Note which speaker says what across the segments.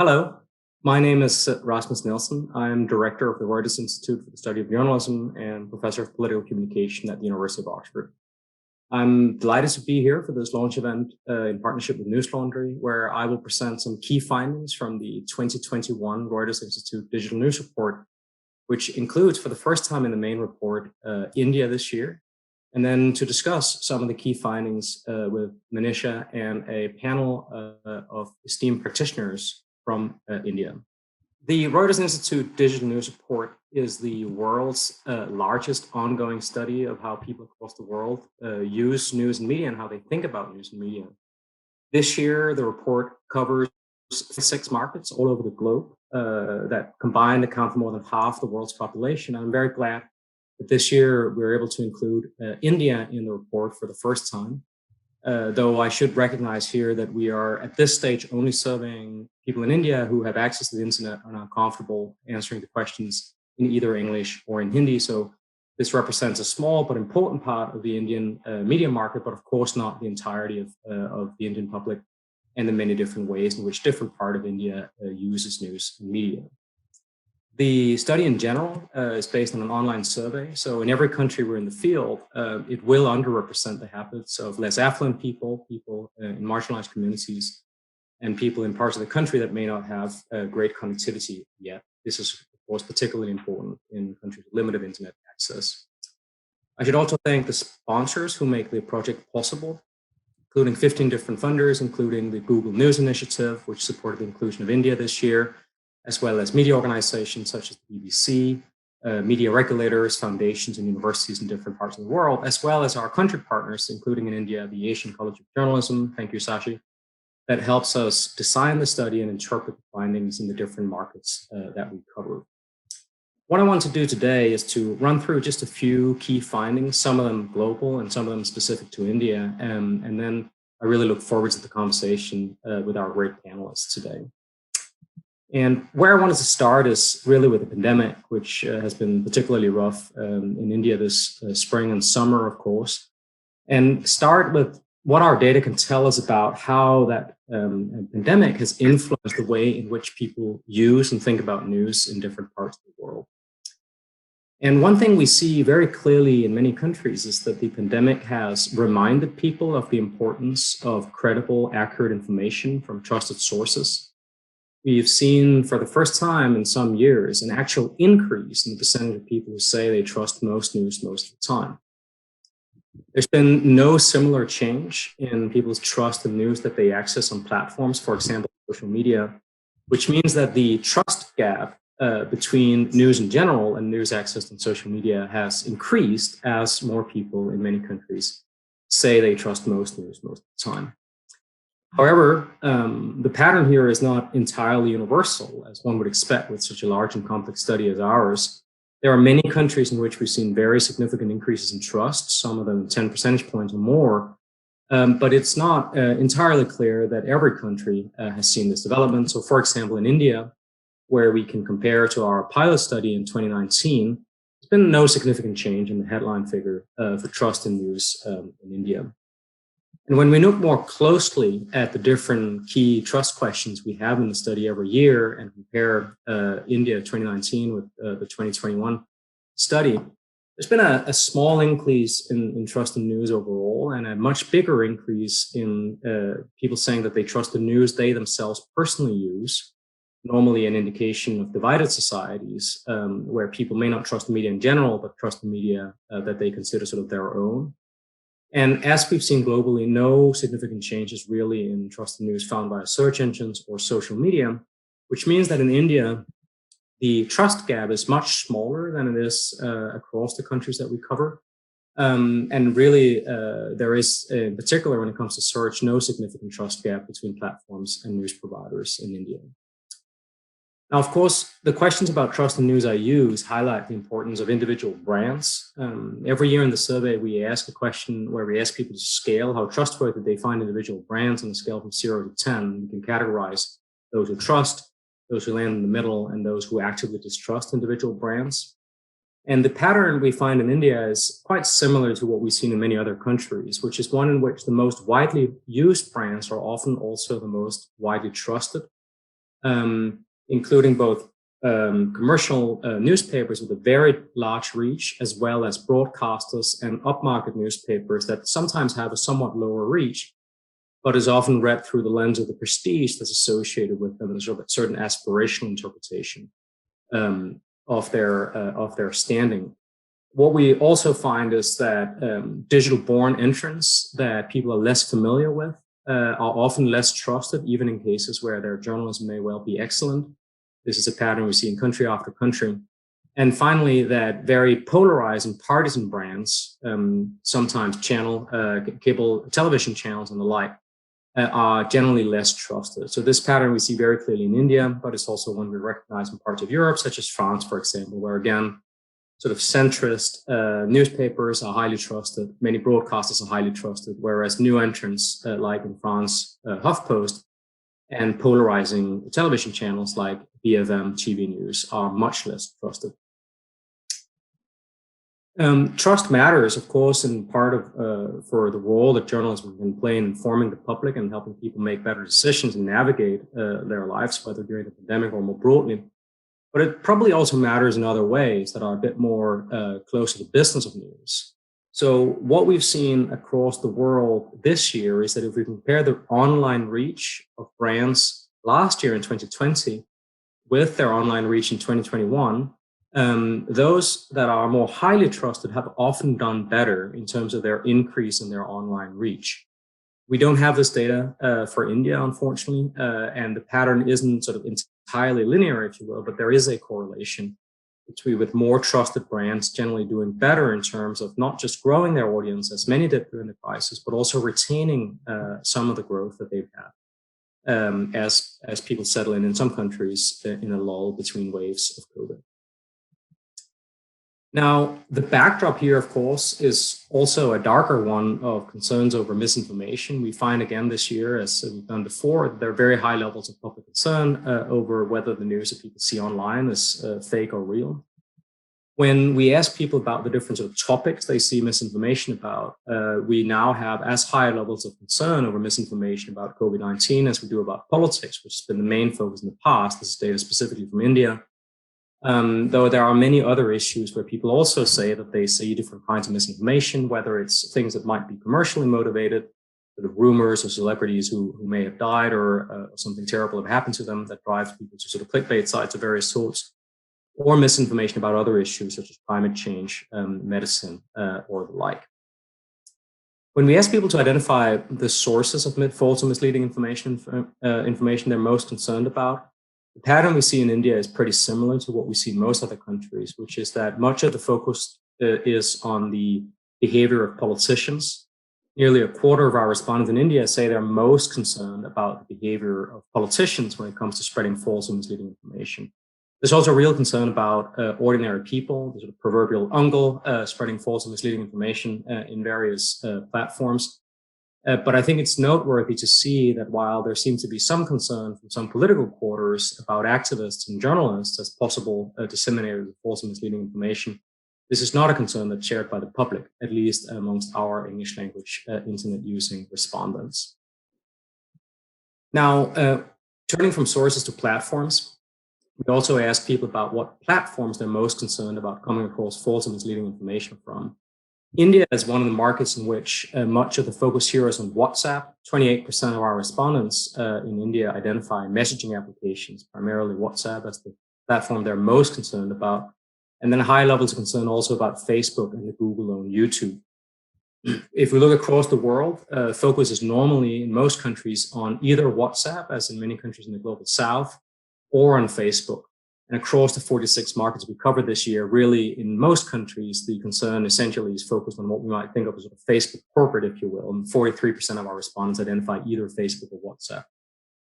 Speaker 1: Hello, my name is Rasmus Nielsen. I'm director of the Reuters Institute for the Study of Journalism and professor of political communication at the University of Oxford. I'm delighted to be here for this launch event in partnership with Newslaundry, where I will present some key findings from the 2021 Reuters Institute Digital News Report, which includes, for the first time in the main report, India this year, and then to discuss some of the key findings with Manisha and a panel of esteemed practitioners from India. The Reuters Institute Digital News Report is the world's largest ongoing study of how people across the world use news and media and how they think about news and media. This year, the report covers 6 markets all over the globe that combined account for more than half the world's population. I'm very glad that this year we were able to include India in the report for the first time. Though I should recognize here that we are at this stage only surveying people in India who have access to the internet and are comfortable answering the questions in either English or in Hindi. So this represents a small but important part of the Indian media market, but of course not the entirety of the Indian public and the many different ways in which different part of India uses news and media. The study in general is based on an online survey. So in every country we're in the field, it will underrepresent the habits of less affluent people, people in marginalized communities, and people in parts of the country that may not have great connectivity yet. This is, of course, particularly important in countries with limited internet access. I should also thank the sponsors who make the project possible, including 15 different funders, including the Google News Initiative, which supported the inclusion of India this year, as well as media organizations such as the BBC, media regulators, foundations, and universities in different parts of the world, as well as our country partners, including in India, the Asian College of Journalism, thank you, Shashi, that helps us design the study and interpret the findings in the different markets that we cover. What I want to do today is to run through just a few key findings, some of them global and some of them specific to India, and then I really look forward to the conversation with our great panelists today. And where I wanted to start is really with the pandemic, which has been particularly rough in India this spring and summer, of course, and start with what our data can tell us about how that pandemic has influenced the way in which people use and think about news in different parts of the world. And one thing we see very clearly in many countries is that the pandemic has reminded people of the importance of credible, accurate information from trusted sources. We've seen for the first time in some years an actual increase in the percentage of people who say they trust most news most of the time. There's been no similar change in people's trust in news that they access on platforms, for example, social media, which means that the trust gap between news in general and news accessed on social media has increased as more people in many countries say they trust most news most of the time. However, the pattern here is not entirely universal, as one would expect with such a large and complex study as ours. There are many countries in which we've seen very significant increases in trust, some of them 10 percentage points or more, but it's not entirely clear that every country has seen this development. So, for example, in India, where we can compare to our pilot study in 2019, there's been no significant change in the headline figure for trust in news in India. And when we look more closely at the different key trust questions we have in the study every year and compare India 2019 with the 2021 study, there's been a small increase in trust in news overall and a much bigger increase in people saying that they trust the news they themselves personally use, normally an indication of divided societies where people may not trust the media in general, but trust the media that they consider sort of their own. And as we've seen globally, no significant changes really in trust in news found by search engines or social media, which means that in India, the trust gap is much smaller than it is across the countries that we cover. And really, there is, in particular, when it comes to search, no significant trust gap between platforms and news providers in India. Now, of course, the questions about trust in news I use highlight the importance of individual brands. Every year in the survey, we ask a question where we ask people to scale how trustworthy they find individual brands on a scale from 0 to 10. We can categorize those who trust, those who land in the middle, and those who actively distrust individual brands. And the pattern we find in India is quite similar to what we've seen in many other countries, which is one in which the most widely used brands are often also the most widely trusted. including both commercial newspapers with a very large reach, as well as broadcasters and upmarket newspapers that sometimes have a somewhat lower reach, but is often read through the lens of the prestige that's associated with them, and a certain aspirational interpretation of their standing. What we also find is that digital-born entrants that people are less familiar with are often less trusted, even in cases where their journalism may well be excellent. This is a pattern we see in country after country. And finally, that very polarizing partisan brands, sometimes cable television channels and the like, are generally less trusted. So this pattern we see very clearly in India, but it's also one we recognize in parts of Europe, such as France, for example, where again, sort of centrist newspapers are highly trusted. Many broadcasters are highly trusted, whereas new entrants like in France, HuffPost, and polarizing television channels like BFM TV News are much less trusted. Trust matters, of course, in part of for the role that journalism can play in informing the public and helping people make better decisions and navigate their lives, whether during the pandemic or more broadly. But it probably also matters in other ways that are a bit more close to the business of news. So what we've seen across the world this year is that if we compare the online reach of brands last year in 2020 with their online reach in 2021, those that are more highly trusted have often done better in terms of their increase in their online reach. We don't have this data for India, unfortunately, and the pattern isn't sort of entirely linear, if you will, but there is a correlation between with more trusted brands generally doing better in terms of not just growing their audience, as many did during the crisis, but also retaining some of the growth that they've had as people settle in some countries in a lull between waves of COVID. Now, the backdrop here, of course, is also a darker one of concerns over misinformation. We find again this year, as we've done before, there are very high levels of public concern over whether the news that people see online is fake or real. When we ask people about the different sort of topics they see misinformation about, we now have as high levels of concern over misinformation about COVID-19 as we do about politics, which has been the main focus in the past. This is data specifically from India. Though there are many other issues where people also say that they see different kinds of misinformation, whether it's things that might be commercially motivated, sort of rumors or celebrities who may have died or something terrible have happened to them that drives people to sort of clickbait sites of various sorts, or misinformation about other issues such as climate change, medicine, or the like. When we ask people to identify the sources of false or misleading information they're most concerned about, the pattern we see in India is pretty similar to what we see in most other countries, which is that much of the focus is on the behavior of politicians. Nearly a quarter of our respondents in India say they're most concerned about the behavior of politicians when it comes to spreading false and misleading information. There's also a real concern about ordinary people, the sort of proverbial uncle spreading false and misleading information in various platforms. But I think it's noteworthy to see that while there seems to be some concern from some political quarters about activists and journalists as possible disseminators of false and misleading information, this is not a concern that's shared by the public, at least amongst our English language internet using respondents. Now, turning from sources to platforms, we also ask people about what platforms they're most concerned about coming across false and misleading information from. India is one of the markets in which much of the focus here is on WhatsApp. 28% of our respondents in India identify messaging applications, primarily WhatsApp, as the platform they're most concerned about. And then high levels of concern also about Facebook and the Google-owned YouTube. If we look across the world, focus is normally in most countries on either WhatsApp, as in many countries in the global south, or on Facebook. And across the 46 markets we covered this year, really in most countries, the concern essentially is focused on what we might think of as a Facebook corporate, if you will. And 43% of our respondents identify either Facebook or WhatsApp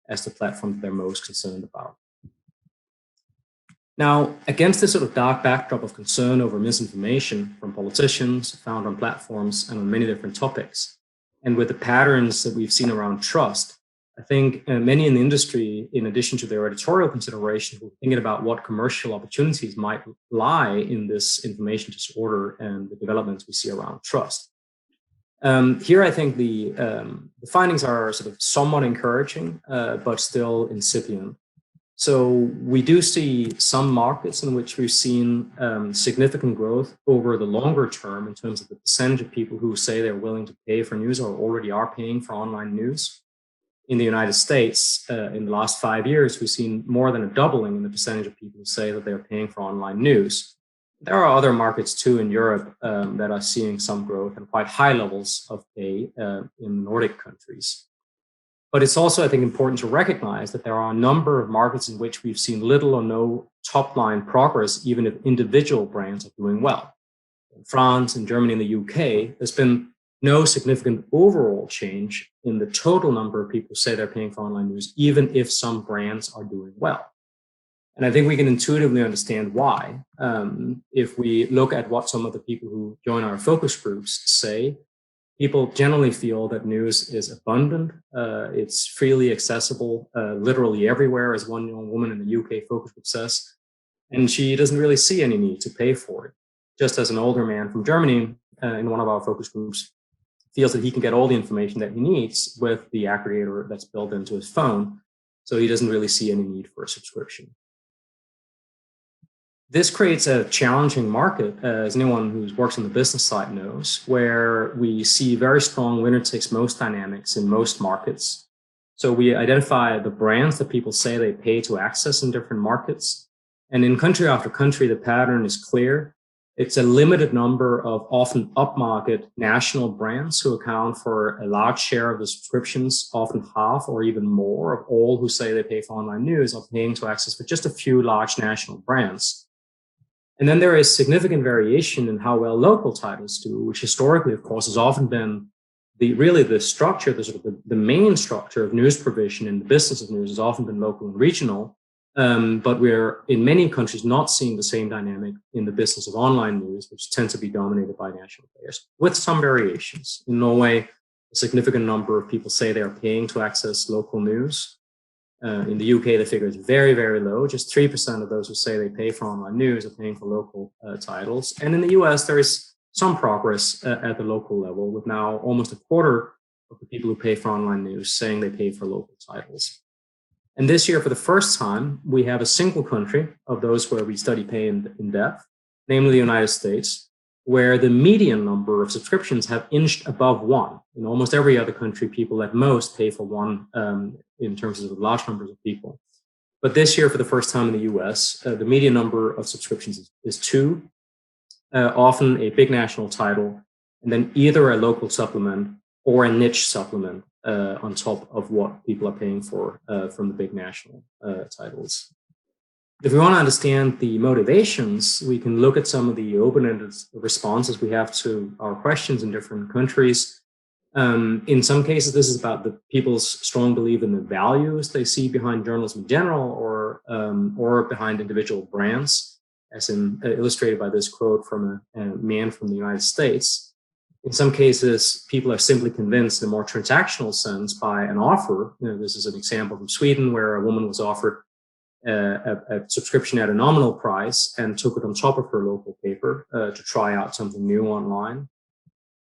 Speaker 1: as the platform they're most concerned about. Now, against this sort of dark backdrop of concern over misinformation from politicians found on platforms and on many different topics, and with the patterns that we've seen around trust, I think many in the industry, in addition to their editorial considerations, were thinking about what commercial opportunities might lie in this information disorder and the developments we see around trust. Here, I think the findings are sort of somewhat encouraging, but still incipient. So we do see some markets in which we've seen significant growth over the longer term in terms of the percentage of people who say they're willing to pay for news or already are paying for online news. In the United States, in the last 5 years, we've seen more than a doubling in the percentage of people who say that they're paying for online news. There are other markets too in Europe that are seeing some growth and quite high levels of pay in the Nordic countries. But it's also, I think, important to recognize that there are a number of markets in which we've seen little or no top-line progress, even if individual brands are doing well. In France, in Germany, and the UK, there's been no significant overall change in the total number of people who say they're paying for online news, even if some brands are doing well. And I think we can intuitively understand why. If we look at what some of the people who join our focus groups say, people generally feel that news is abundant. It's freely accessible, literally everywhere, as one young woman in the UK focus group says. And she doesn't really see any need to pay for it. Just as an older man from Germany in one of our focus groups feels that he can get all the information that he needs with the aggregator that's built into his phone. So he doesn't really see any need for a subscription. This creates a challenging market, as anyone who works on the business side knows, where we see very strong winner-takes-most dynamics in most markets. So we identify the brands that people say they pay to access in different markets. And in country after country, the pattern is clear. It's a limited number of often upmarket national brands who account for a large share of the subscriptions, often half or even more of all who say they pay for online news are paying to access for just a few large national brands. And then there is significant variation in how well local titles do, which historically, of course, has often been the structure, the main structure of news provision in the business of news has often been local and regional. But we're in many countries not seeing the same dynamic in the business of online news, which tends to be dominated by national players, with some variations. In Norway, a significant number of people say they are paying to access local news. In the UK, the figure is very, very low. Just 3% of those who say they pay for online news are paying for local titles. And in the US, there is some progress at the local level, with now almost a quarter of the people who pay for online news saying they pay for local titles. And this year, for the first time, we have a single country of those where we study pay in depth, namely the United States, where the median number of subscriptions have inched above one. In almost every other country, people at most pay for one in terms of large numbers of people. But this year, for the first time in the US, the median number of subscriptions is two, often a big national title, and then either a local supplement or a niche supplement on top of what people are paying for from the big national titles. If we want to understand the motivations, we can look at some of the open-ended responses we have to our questions in different countries. In some cases, this is about the people's strong belief in the values they see behind journalism in general, or behind individual brands, as illustrated by this quote from a man from the United States. In some cases, people are simply convinced in a more transactional sense by an offer. This is an example from Sweden, where a woman was offered a subscription at a nominal price and took it on top of her local paper to try out something new online.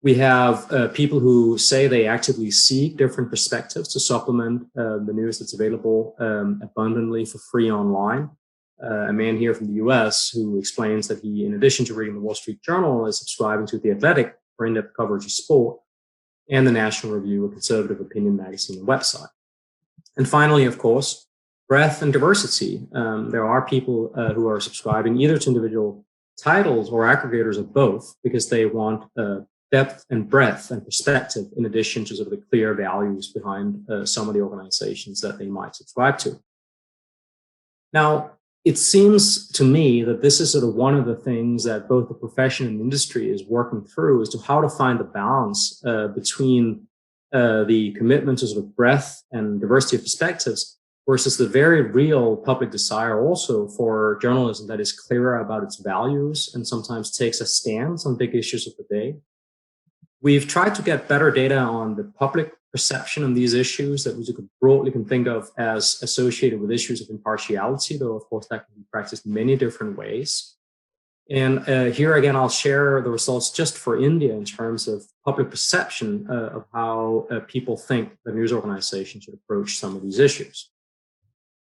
Speaker 1: We have people who say they actively seek different perspectives to supplement the news that's available abundantly for free online. A man here from the US who explains that he, in addition to reading the Wall Street Journal, is subscribing to The Athletic for in-depth coverage of sport, and the National Review, a conservative opinion magazine and website. And finally, of course, breadth and diversity. There are people who are subscribing either to individual titles or aggregators of both, because they want depth and breadth and perspective, in addition to sort of the clear values behind some of the organizations that they might subscribe to. Now, it seems to me that this is sort of one of the things that both the profession and industry is working through, as to how to find the balance between the commitment to sort of breadth and diversity of perspectives versus the very real public desire also for journalism that is clearer about its values and sometimes takes a stance on big issues of the day. We've tried to get better data on the public perception on these issues that we broadly can think of as associated with issues of impartiality, though of course that can be practiced in many different ways. And here again, I'll share the results just for India in terms of public perception of how people think the news organization should approach some of these issues.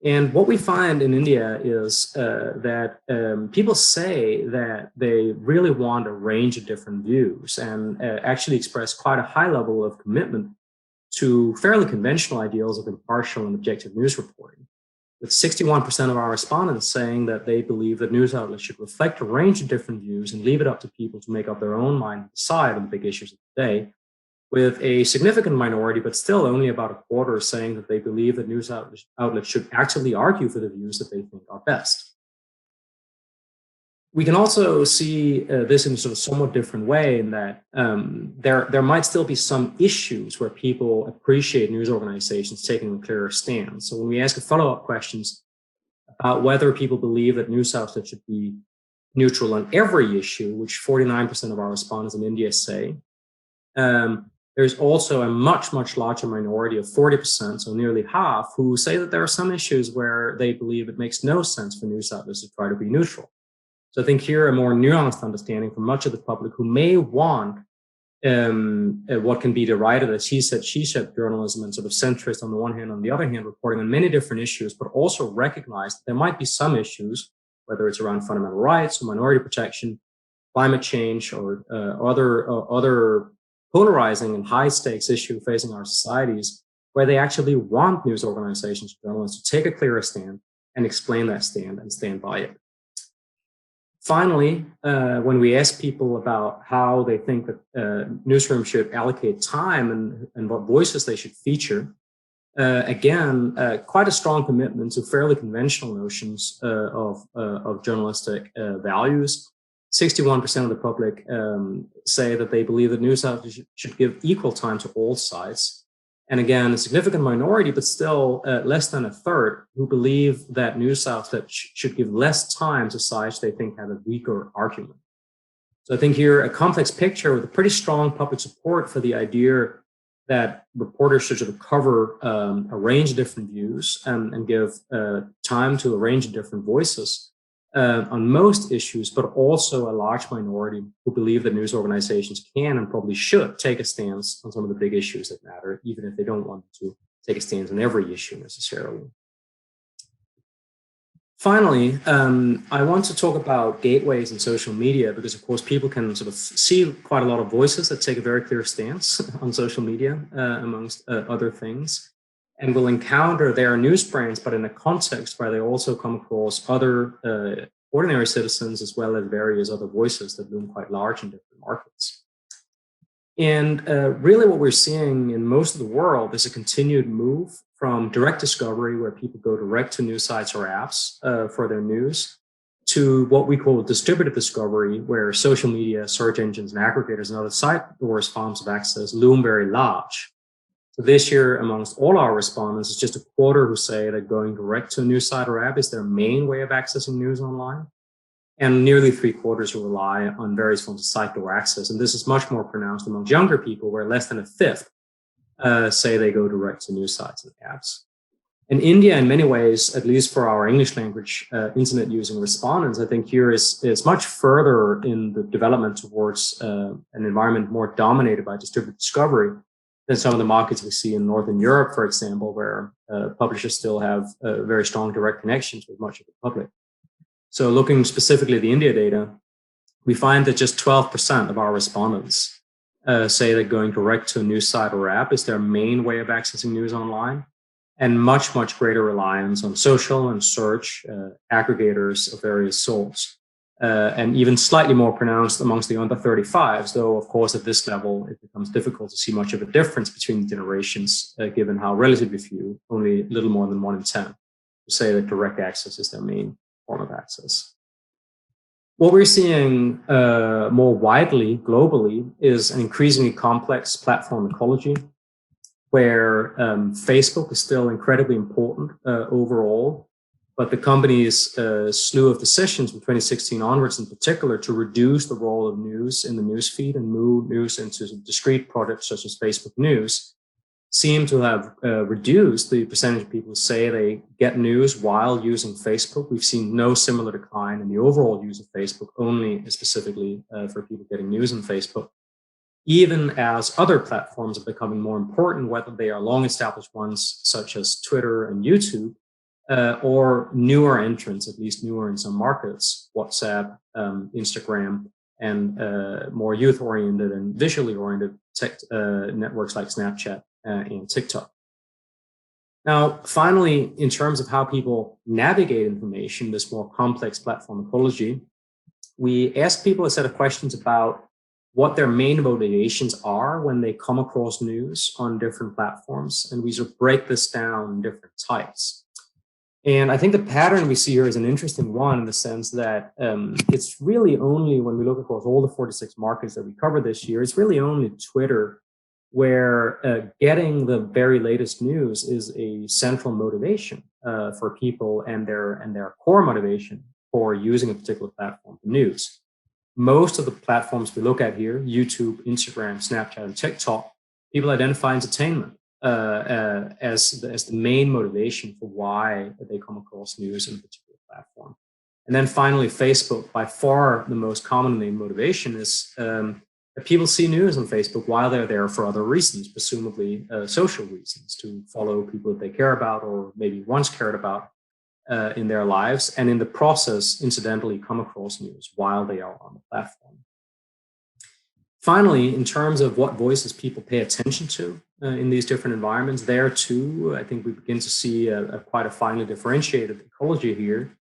Speaker 1: And what we find in India is that people say that they really want a range of different views and actually express quite a high level of commitment to fairly conventional ideals of impartial and objective news reporting, with 61% of our respondents saying that they believe that news outlets should reflect a range of different views and leave it up to people to make up their own mind and decide on the big issues of the day, with a significant minority, but still only about a quarter, saying that they believe that news outlets should actively argue for the views that they think are best. We can also see this in a sort of somewhat different way in that there might still be some issues where people appreciate news organizations taking a clearer stance. So when we ask follow-up questions about whether people believe that news outlets should be neutral on every issue, which 49% of our respondents in India say, there's also a much, much larger minority of 40%, so nearly half, who say that there are some issues where they believe it makes no sense for news outlets to try to be neutral. So I think here a more nuanced understanding from much of the public who may want what can be derided as he said, she said journalism and sort of centrist on the one hand, on the other hand, reporting on many different issues, but also recognize that there might be some issues, whether it's around fundamental rights or minority protection, climate change, or other polarizing and high stakes issue facing our societies, where they actually want news organizations, journalists to take a clearer stand and explain that stand and stand by it. Finally, when we ask people about how they think that newsrooms should allocate time and what voices they should feature, again, quite a strong commitment to fairly conventional notions of journalistic values. 61% of the public say that they believe that news outlets should give equal time to all sides. And again, a significant minority, but still less than a third, who believe that news outlets should give less time to sides they think have a weaker argument. So I think here a complex picture with a pretty strong public support for the idea that reporters should sort of cover a range of different views and give time to a range of different voices on most issues, but also a large minority who believe that news organizations can and probably should take a stance on some of the big issues that matter, even if they don't want to take a stance on every issue necessarily. Finally, I want to talk about gateways in social media because, of course, people can sort of see quite a lot of voices that take a very clear stance on social media, amongst other things, and will encounter their news brands, but in a context where they also come across other ordinary citizens as well as various other voices that loom quite large in different markets. And really what we're seeing in most of the world is a continued move from direct discovery, where people go direct to news sites or apps for their news, to what we call distributed discovery, where social media, search engines, and aggregators and other site-source forms of access loom very large. So this year, amongst all our respondents, it's just a quarter who say that going direct to a news site or app is their main way of accessing news online. And nearly 3/4 who rely on various forms of site-door access. And this is much more pronounced among younger people, where less than a fifth say they go direct to news sites and apps. In India, in many ways, at least for our English language internet using respondents, I think here is much further in the development towards an environment more dominated by distributed discovery than some of the markets we see in Northern Europe, for example, where publishers still have very strong direct connections with much of the public. So looking specifically at the India data, we find that just 12% of our respondents say that going direct to a news site or app is their main way of accessing news online, and much, much greater reliance on social and search aggregators of various sorts. And even slightly more pronounced amongst the under 35s, though, of course, at this level, it becomes difficult to see much of a difference between the generations, given how relatively few, only a little more than 1 in 10, say that direct access is their main form of access. What we're seeing more widely, globally, is an increasingly complex platform ecology, where Facebook is still incredibly important overall, but the company's slew of decisions from 2016 onwards in particular to reduce the role of news in the newsfeed and move news into discrete products such as Facebook News seem to have reduced the percentage of people who say they get news while using Facebook. We've seen no similar decline in the overall use of Facebook, only specifically for people getting news on Facebook, even as other platforms are becoming more important, whether they are long-established ones such as Twitter and YouTube, or newer entrants, at least newer in some markets, WhatsApp, Instagram, and more youth-oriented and visually oriented tech networks like Snapchat and TikTok. Now, finally, in terms of how people navigate information, this more complex platform ecology, we ask people a set of questions about what their main motivations are when they come across news on different platforms, and we sort of break this down in different types. And I think the pattern we see here is an interesting one in the sense that it's really only when we look across all the 46 markets that we cover this year, it's really only Twitter where getting the very latest news is a central motivation for people and their core motivation for using a particular platform for news. Most of the platforms we look at here, YouTube, Instagram, Snapchat, and TikTok, people identify entertainment as the main motivation for why they come across news in a particular platform. And then finally, Facebook, by far the most commonly motivation is that people see news on Facebook while they're there for other reasons, presumably social reasons, to follow people that they care about or maybe once cared about in their lives, and in the process, incidentally, come across news while they are on the platform. Finally, in terms of what voices people pay attention to in these different environments, there too, I think we begin to see quite a finely differentiated ecology here.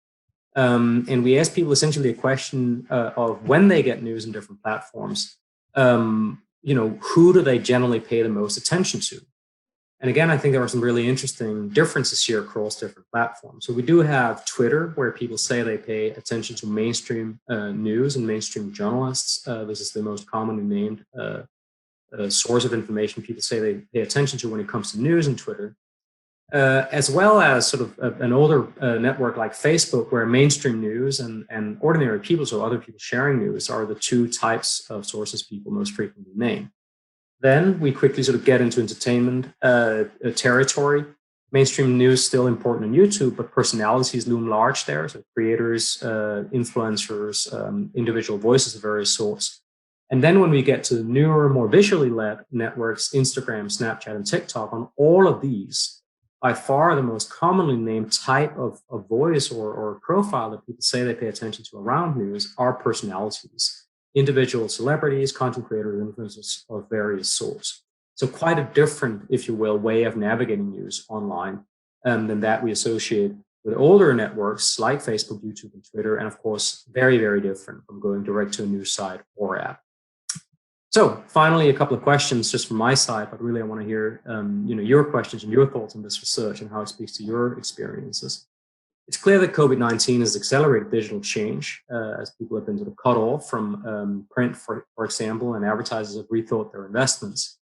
Speaker 1: And we ask people essentially a question of when they get news in different platforms, who do they generally pay the most attention to? And again, I think there are some really interesting differences here across different platforms. So we do have Twitter, where people say they pay attention to mainstream news and mainstream journalists. This is the most commonly named source of information people say they pay attention to when it comes to news on Twitter. As well as sort of an older network like Facebook, where mainstream news and ordinary people, so other people sharing news, are the two types of sources people most frequently name. Then we quickly sort of get into entertainment territory. Mainstream news still important on YouTube, but personalities loom large there. So creators, influencers, individual voices of various sorts. And then when we get to newer, more visually led networks, Instagram, Snapchat, and TikTok, on all of these, by far the most commonly named type of voice or profile that people say they pay attention to around news are personalities. Individual celebrities, content creators, influencers of various sorts. So quite a different, if you will, way of navigating news online than that we associate with older networks like Facebook, YouTube, and Twitter, and of course, very, very different from going direct to a news site or app. So finally, a couple of questions just from my side, but really I want to hear your questions and your thoughts on this research and how it speaks to your experiences. It's clear that COVID-19 has accelerated digital change as people have been sort of cut off from print, for example, and advertisers have rethought their investments.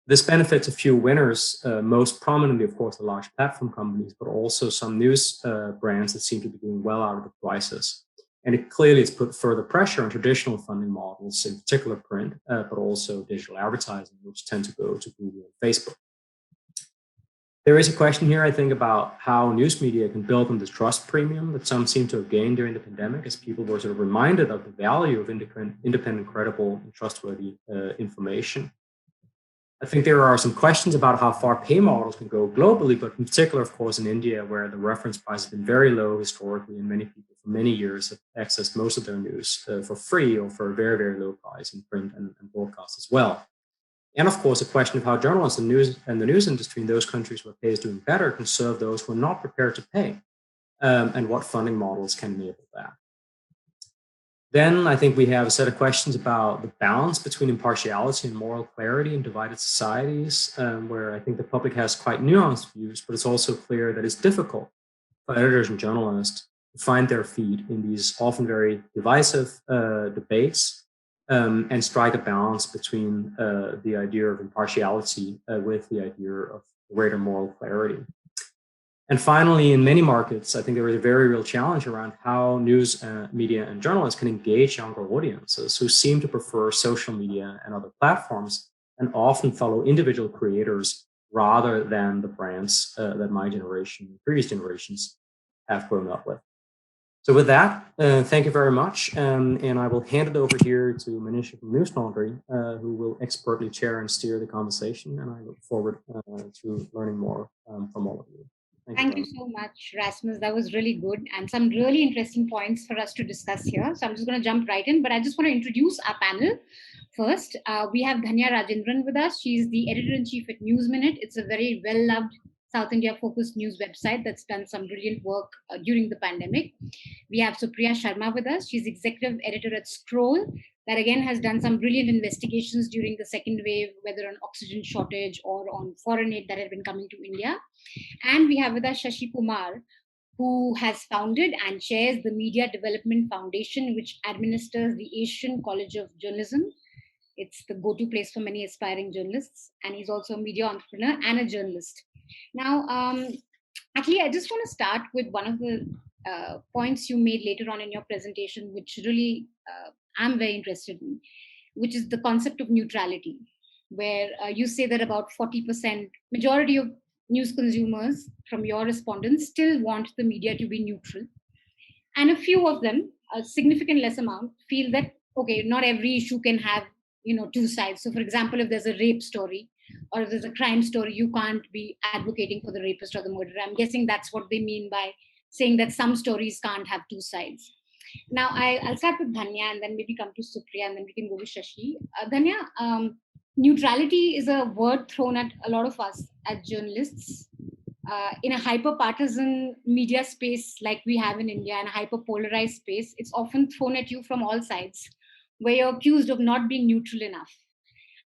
Speaker 1: This benefits a few winners, most prominently, of course, the large platform companies, but also some news brands that seem to be doing well out of the crisis. And it clearly has put further pressure on traditional funding models, in particular print, but also digital advertising, which tend to go to Google and Facebook. There is a question here, I think, about how news media can build on the trust premium that some seem to have gained during the pandemic, as people were sort of reminded of the value of independent, credible, and trustworthy information. I think there are some questions about how far pay models can go globally, but in particular, of course, in India, where the reference price has been very low historically, and many people for many years have accessed most of their news for free or for a very, very low price in print and broadcast as well. And of course, a question of how journalists and the news industry in those countries where pay is doing better can serve those who are not prepared to pay, and what funding models can enable that. Then I think we have a set of questions about the balance between impartiality and moral clarity in divided societies, where I think the public has quite nuanced views, but it's also clear that it's difficult for editors and journalists to find their feet in these often very divisive debates. And strike a balance between the idea of impartiality with the idea of greater moral clarity. And finally, in many markets, I think there is a very real challenge around how news media and journalists can engage younger audiences who seem to prefer social media and other platforms and often follow individual creators rather than the brands that my generation, previous generations have grown up with. So with that, thank you very much. And I will hand it over here to Manisha from Newslaundry, who will expertly chair and steer the conversation. And I look forward to learning more from all of you.
Speaker 2: Thank you so much, Rasmus. That was really good and some really interesting points for us to discuss here. So I'm just going to jump right in, but I just want to introduce our panel. First, we have Dhanya Rajendran with us. She's the editor-in-chief at News Minute. It's a very well-loved South India-focused news website that's done some brilliant work during the pandemic. We have Supriya Sharma with us. She's executive editor at Scroll, that again has done some brilliant investigations during the second wave, whether on oxygen shortage or on foreign aid that had been coming to India. And we have with us Shashi Kumar, who has founded and chairs the Media Development Foundation, which administers the Asian College of Journalism. It's the go-to place for many aspiring journalists, and he's also a media entrepreneur and a journalist. Now, actually, I just want to start with one of the points you made later on in your presentation, which really I'm very interested in, which is the concept of neutrality, where you say that about 40% majority of news consumers from your respondents still want the media to be neutral. And a few of them, a significant less amount, feel that, okay, not every issue can have, two sides. So for example, if there's a rape story or if there's a crime story, you can't be advocating for the rapist or the murderer. I'm guessing that's what they mean by saying that some stories can't have two sides. Now, I'll start with Dhanya and then maybe come to Supriya and then we can go to Shashi. Dhanya, neutrality is a word thrown at a lot of us as journalists. In a hyper-partisan media space like we have in India and a hyper-polarized space, it's often thrown at you from all sides, where you're accused of not being neutral enough.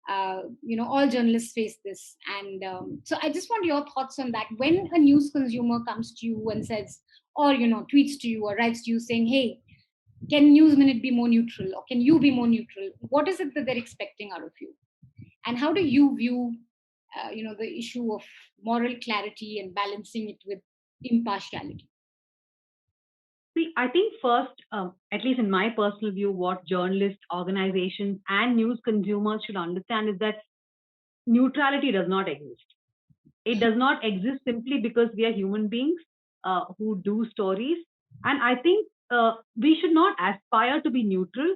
Speaker 2: All journalists face this. And so I just want your thoughts on that. When a news consumer comes to you and says, or, tweets to you or writes to you saying, hey, can News Minute be more neutral? Or can you be more neutral? What is it that they're expecting out of you? And how do you view, the issue of moral clarity and balancing it with impartiality?
Speaker 3: See, I think first, at least in my personal view, what journalists, organizations, and news consumers should understand is that neutrality does not exist. It does not exist simply because we are human beings who do stories. And I think we should not aspire to be neutral.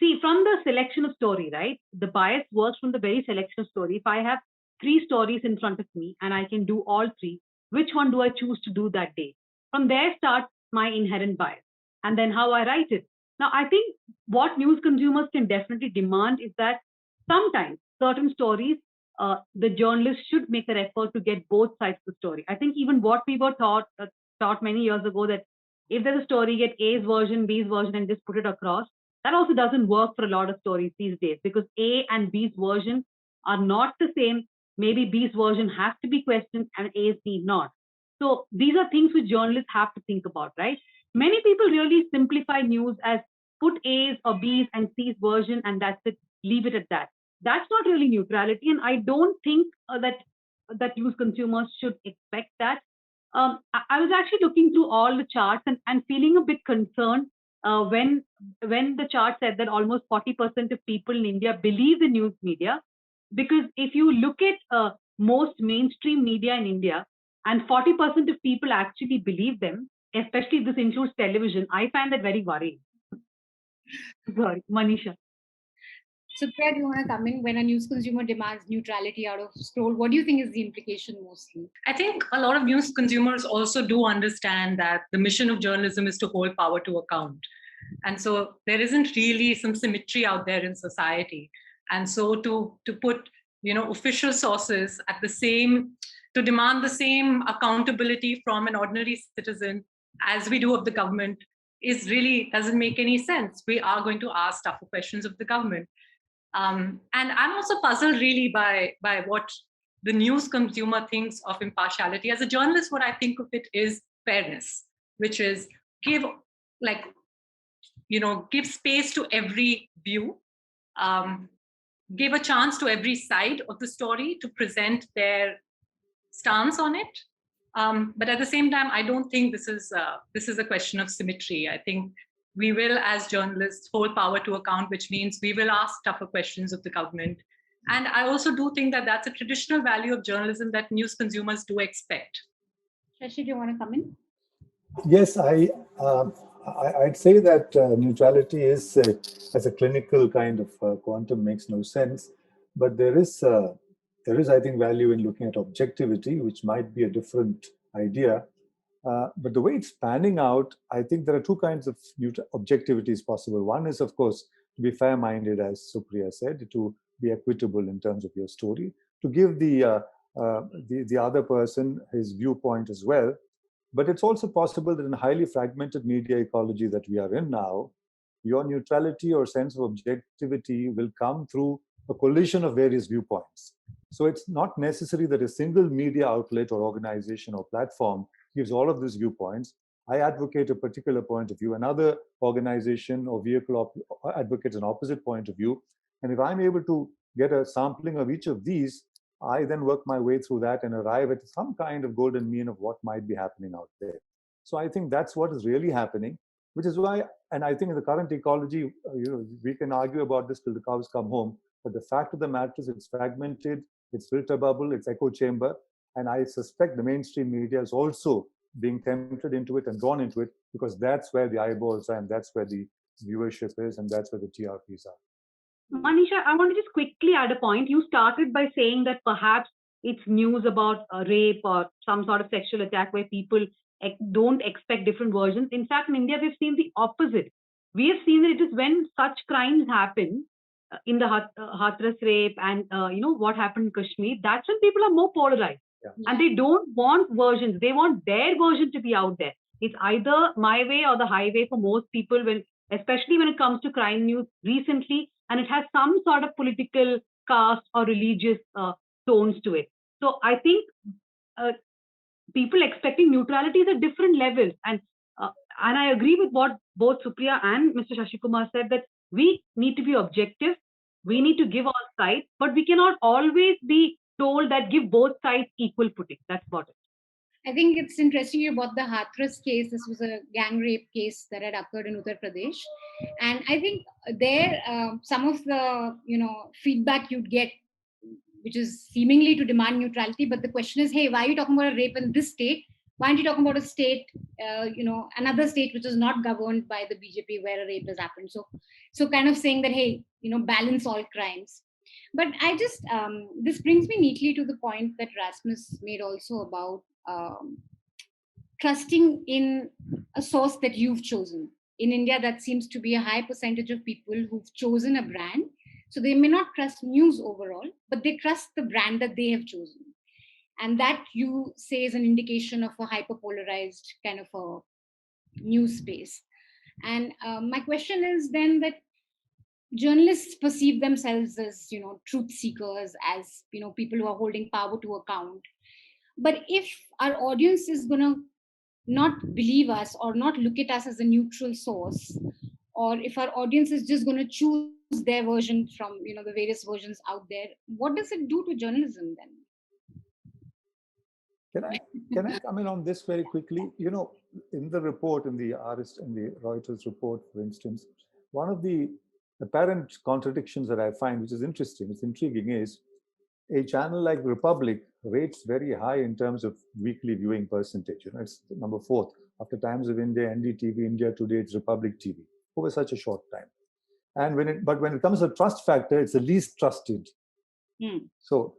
Speaker 3: See, from the selection of story, right? The bias works from the very selection of story. If I have three stories in front of me and I can do all three, which one do I choose to do that day? From there starts my inherent bias. And then how I write it. Now, I think what news consumers can definitely demand is that sometimes certain stories, the journalist should make an effort to get both sides of the story. I think even what we were taught many years ago, that if there's a story, get A's version, B's version, and just put it across. That also doesn't work for a lot of stories these days because A and B's version are not the same. Maybe B's version has to be questioned and A's need not. So these are things which journalists have to think about, right? Many people really simplify news as put A's or B's and C's version and that's it, leave it at that. That's not really neutrality. And I don't think that news consumers should expect that. I was actually looking through all the charts and feeling a bit concerned when the chart said that almost 40% of people in India believe the news media, because if you look at most mainstream media in India, and 40% of people actually believe them, especially if this includes television, I find that very worrying. Sorry, Manisha.
Speaker 2: Supriya, do you want to come in? When a news consumer demands neutrality out of Scroll, what do you think is the implication mostly?
Speaker 4: I think a lot of news consumers also do understand that the mission of journalism is to hold power to account. And so there isn't really some symmetry out there in society. And so to put, official sources at the same, to demand the same accountability from an ordinary citizen as we do of the government is really doesn't make any sense. We are going to ask tougher questions of the government. And I'm also puzzled really by what the news consumer thinks of impartiality. As a journalist, what I think of it is fairness, which is give space to every view, give a chance to every side of the story to present their stance on it. But at the same time, I don't think this is a question of symmetry. I think we will, as journalists, hold power to account, which means we will ask tougher questions of the government. And I also do think that that's a traditional value of journalism that news consumers do expect.
Speaker 2: Shashi, do you want to come in?
Speaker 5: Yes, I'd say that neutrality is, as a clinical kind of quantum, makes no sense. But there is, I think, value in looking at objectivity, which might be a different idea. But the way it's panning out, I think there are two kinds of objectivities possible. One is, of course, to be fair-minded, as Supriya said, to be equitable in terms of your story, to give the other person his viewpoint as well. But it's also possible that in a highly fragmented media ecology that we are in now, your neutrality or sense of objectivity will come through a collision of various viewpoints. So it's not necessary that a single media outlet or organization or platform gives all of these viewpoints. I advocate a particular point of view. Another organization or vehicle advocates an opposite point of view. And if I'm able to get a sampling of each of these, I then work my way through that and arrive at some kind of golden mean of what might be happening out there. So I think that's what is really happening, which is why, and I think in the current ecology, we can argue about this till the cows come home, but the fact of the matter is it's fragmented, it's filter bubble, it's echo chamber, and I suspect the mainstream media is also being tempted into it and drawn into it because that's where the eyeballs are and that's where the viewership is and that's where the TRPs are.
Speaker 3: Manisha, I want to just quickly add a point. You started by saying that perhaps it's news about rape or some sort of sexual attack where people don't expect different versions. In fact, in India, we've seen the opposite. We have seen that it is when such crimes happen, in the Hathras rape and what happened in Kashmir, that's when people are more polarized. Yeah. And they don't want versions. They want their version to be out there. It's either my way or the highway for most people, especially when it comes to crime news recently, and it has some sort of political, caste or religious tones to it. So I think people expecting neutrality is at different levels. And I agree with what both Supriya and Mr. Shashi Kumar said, that we need to be objective. We need to give all sides, but we cannot always be told that give both sides equal footing. That's about it.
Speaker 2: I think it's interesting you brought the Hathras case. This was a gang rape case that had occurred in Uttar Pradesh. And I think there, some of the, feedback you'd get, which is seemingly to demand neutrality. But the question is, hey, why are you talking about a rape in this state? Why aren't you talking about a state, another state which is not governed by the BJP where a rape has happened? So kind of saying that, hey, balance all crimes. But I just, this brings me neatly to the point that Rasmus made also about trusting in a source that you've chosen. In India, that seems to be a high percentage of people who've chosen a brand. So they may not trust news overall, but they trust the brand that they have chosen. And that, you say, is an indication of a hyperpolarized kind of a news space. And my question is then that journalists perceive themselves as, truth seekers, as, people who are holding power to account. But if our audience is going to not believe us or not look at us as a neutral source, or if our audience is just going to choose their version from, the various versions out there, what does it do to journalism then?
Speaker 5: Can I come in on this very quickly? In the report, in the Reuters report, for instance, one of the apparent contradictions that I find, which is interesting, it's intriguing, is a channel like Republic rates very high in terms of weekly viewing percentage. It's number 4th after Times of India, NDTV, India Today, it's Republic TV over such a short time. And when it comes to trust factor, it's the least trusted. So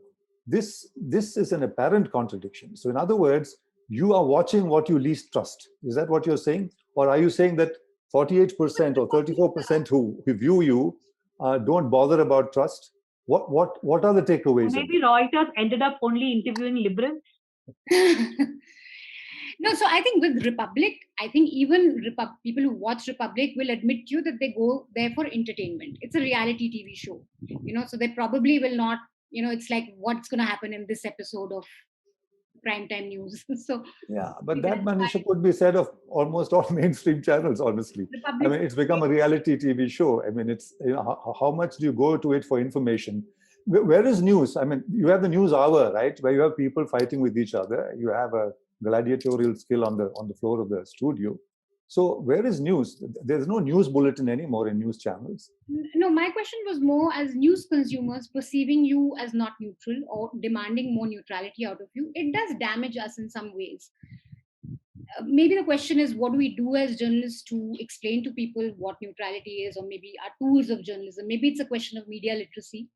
Speaker 5: this is an apparent contradiction. So in other words, you are watching what you least trust. Is that what you're saying? Or are you saying that 48% or 34% who view you don't bother about trust? What are the takeaways?
Speaker 3: Maybe Reuters ended up only interviewing liberals.
Speaker 2: No, so I think with Republic, I think even people who watch Republic will admit to you that they go there for entertainment. It's a reality TV show, so they probably will not, it's like what's going to happen in this episode of primetime news. So
Speaker 5: yeah, but that, Manisha, could be said of almost all mainstream channels, honestly. Republic, I mean, it's become a reality TV show. I mean, it's, how much do you go to it for information? Where is news? I mean, you have the news hour, right? Where you have people fighting with each other. You have a gladiatorial skill on the floor of the studio. So where is news? There's no news bulletin anymore in news channels.
Speaker 2: No, my question was more as news consumers perceiving you as not neutral or demanding more neutrality out of you. It does damage us in some ways. Maybe the question is, what do we do as journalists to explain to people what neutrality is, or maybe our tools of journalism? Maybe it's a question of media literacy,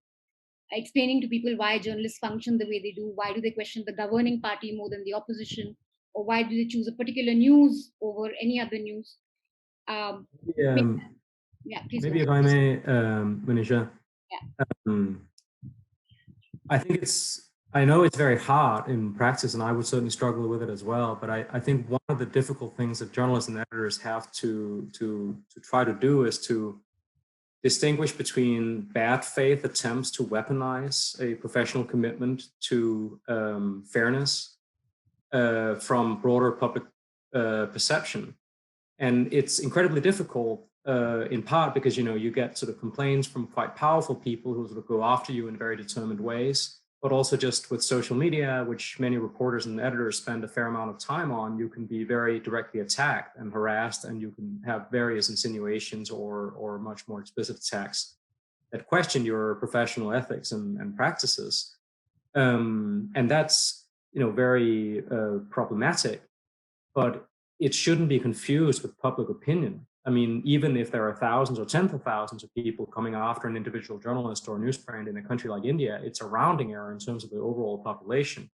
Speaker 2: explaining to people why journalists function the way they do. Why do they question the governing party more than the opposition? or why do they choose a particular news over any other news? Yeah, please.
Speaker 1: Maybe if I may, Manisha.
Speaker 2: Yeah.
Speaker 1: I think I know it's very hard in practice, and I would certainly struggle with it as well. But I think one of the difficult things that journalists and editors have to try to do is to distinguish between bad faith attempts to weaponize a professional commitment to fairness from broader public perception. And it's incredibly difficult in part because, you get sort of complaints from quite powerful people who sort of go after you in very determined ways, but also just with social media, which many reporters and editors spend a fair amount of time on, you can be very directly attacked and harassed, and you can have various insinuations or much more explicit attacks that question your professional ethics and practices. And that's, very problematic, but it shouldn't be confused with public opinion. I mean, even if there are thousands or tens of thousands of people coming after an individual journalist or news brand in a country like India, it's a rounding error in terms of the overall population.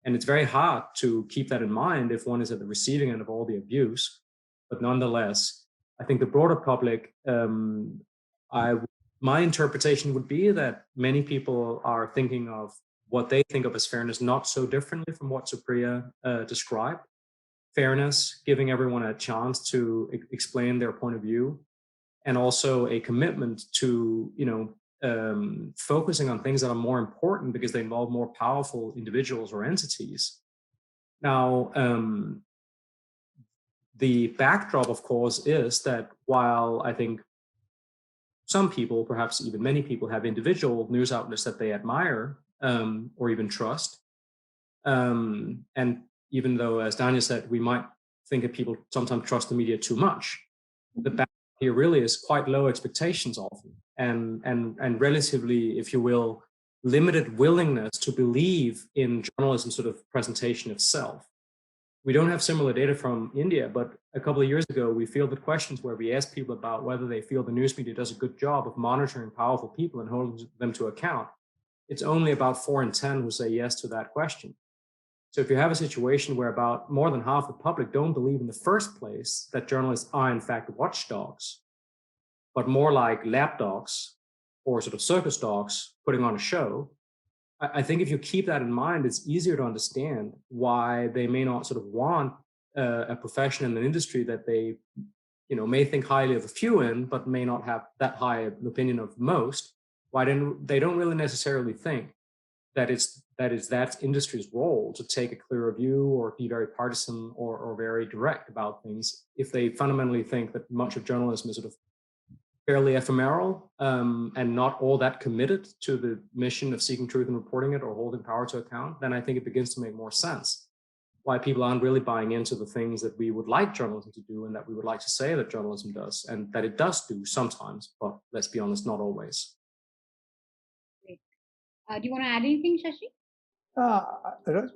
Speaker 1: And it's very hard to keep that in mind if one is at the receiving end of all the abuse. But nonetheless, I think the broader public, my interpretation would be that many people are thinking of what they think of as fairness not so differently from what Supriya described. Fairness, giving everyone a chance to explain their point of view, and also a commitment to, focusing on things that are more important because they involve more powerful individuals or entities. Now, the backdrop, of course, is that while I think some people, perhaps even many people, have individual news outlets that they admire or even trust, and even though, as Dhanya said, we might think that people sometimes trust the media too much, the backdrop here really is quite low expectations often, and relatively, if you will, limited willingness to believe in journalism sort of presentation itself. We don't have similar data from India, but a couple of years ago, we fielded questions where we asked people about whether they feel the news media does a good job of monitoring powerful people and holding them to account. It's only about 4 in 10 who say yes to that question. So if you have a situation where about more than half the public don't believe in the first place that journalists are in fact watchdogs, but more like lapdogs or sort of circus dogs putting on a show, I think if you keep that in mind, it's easier to understand why they may not sort of want a profession in an industry that they, may think highly of a few in, but may not have that high an opinion of most. Why they don't really necessarily think that it's that industry's role to take a clearer view or be very partisan or very direct about things, if they fundamentally think that much of journalism is sort of fairly ephemeral and not all that committed to the mission of seeking truth and reporting it or holding power to account, then I think it begins to make more sense why people aren't really buying into the things that we would like journalism to do and that we would like to say that journalism does, and that it does do sometimes, but let's be honest, not always.
Speaker 2: Great. Do you want to add anything, Shashi?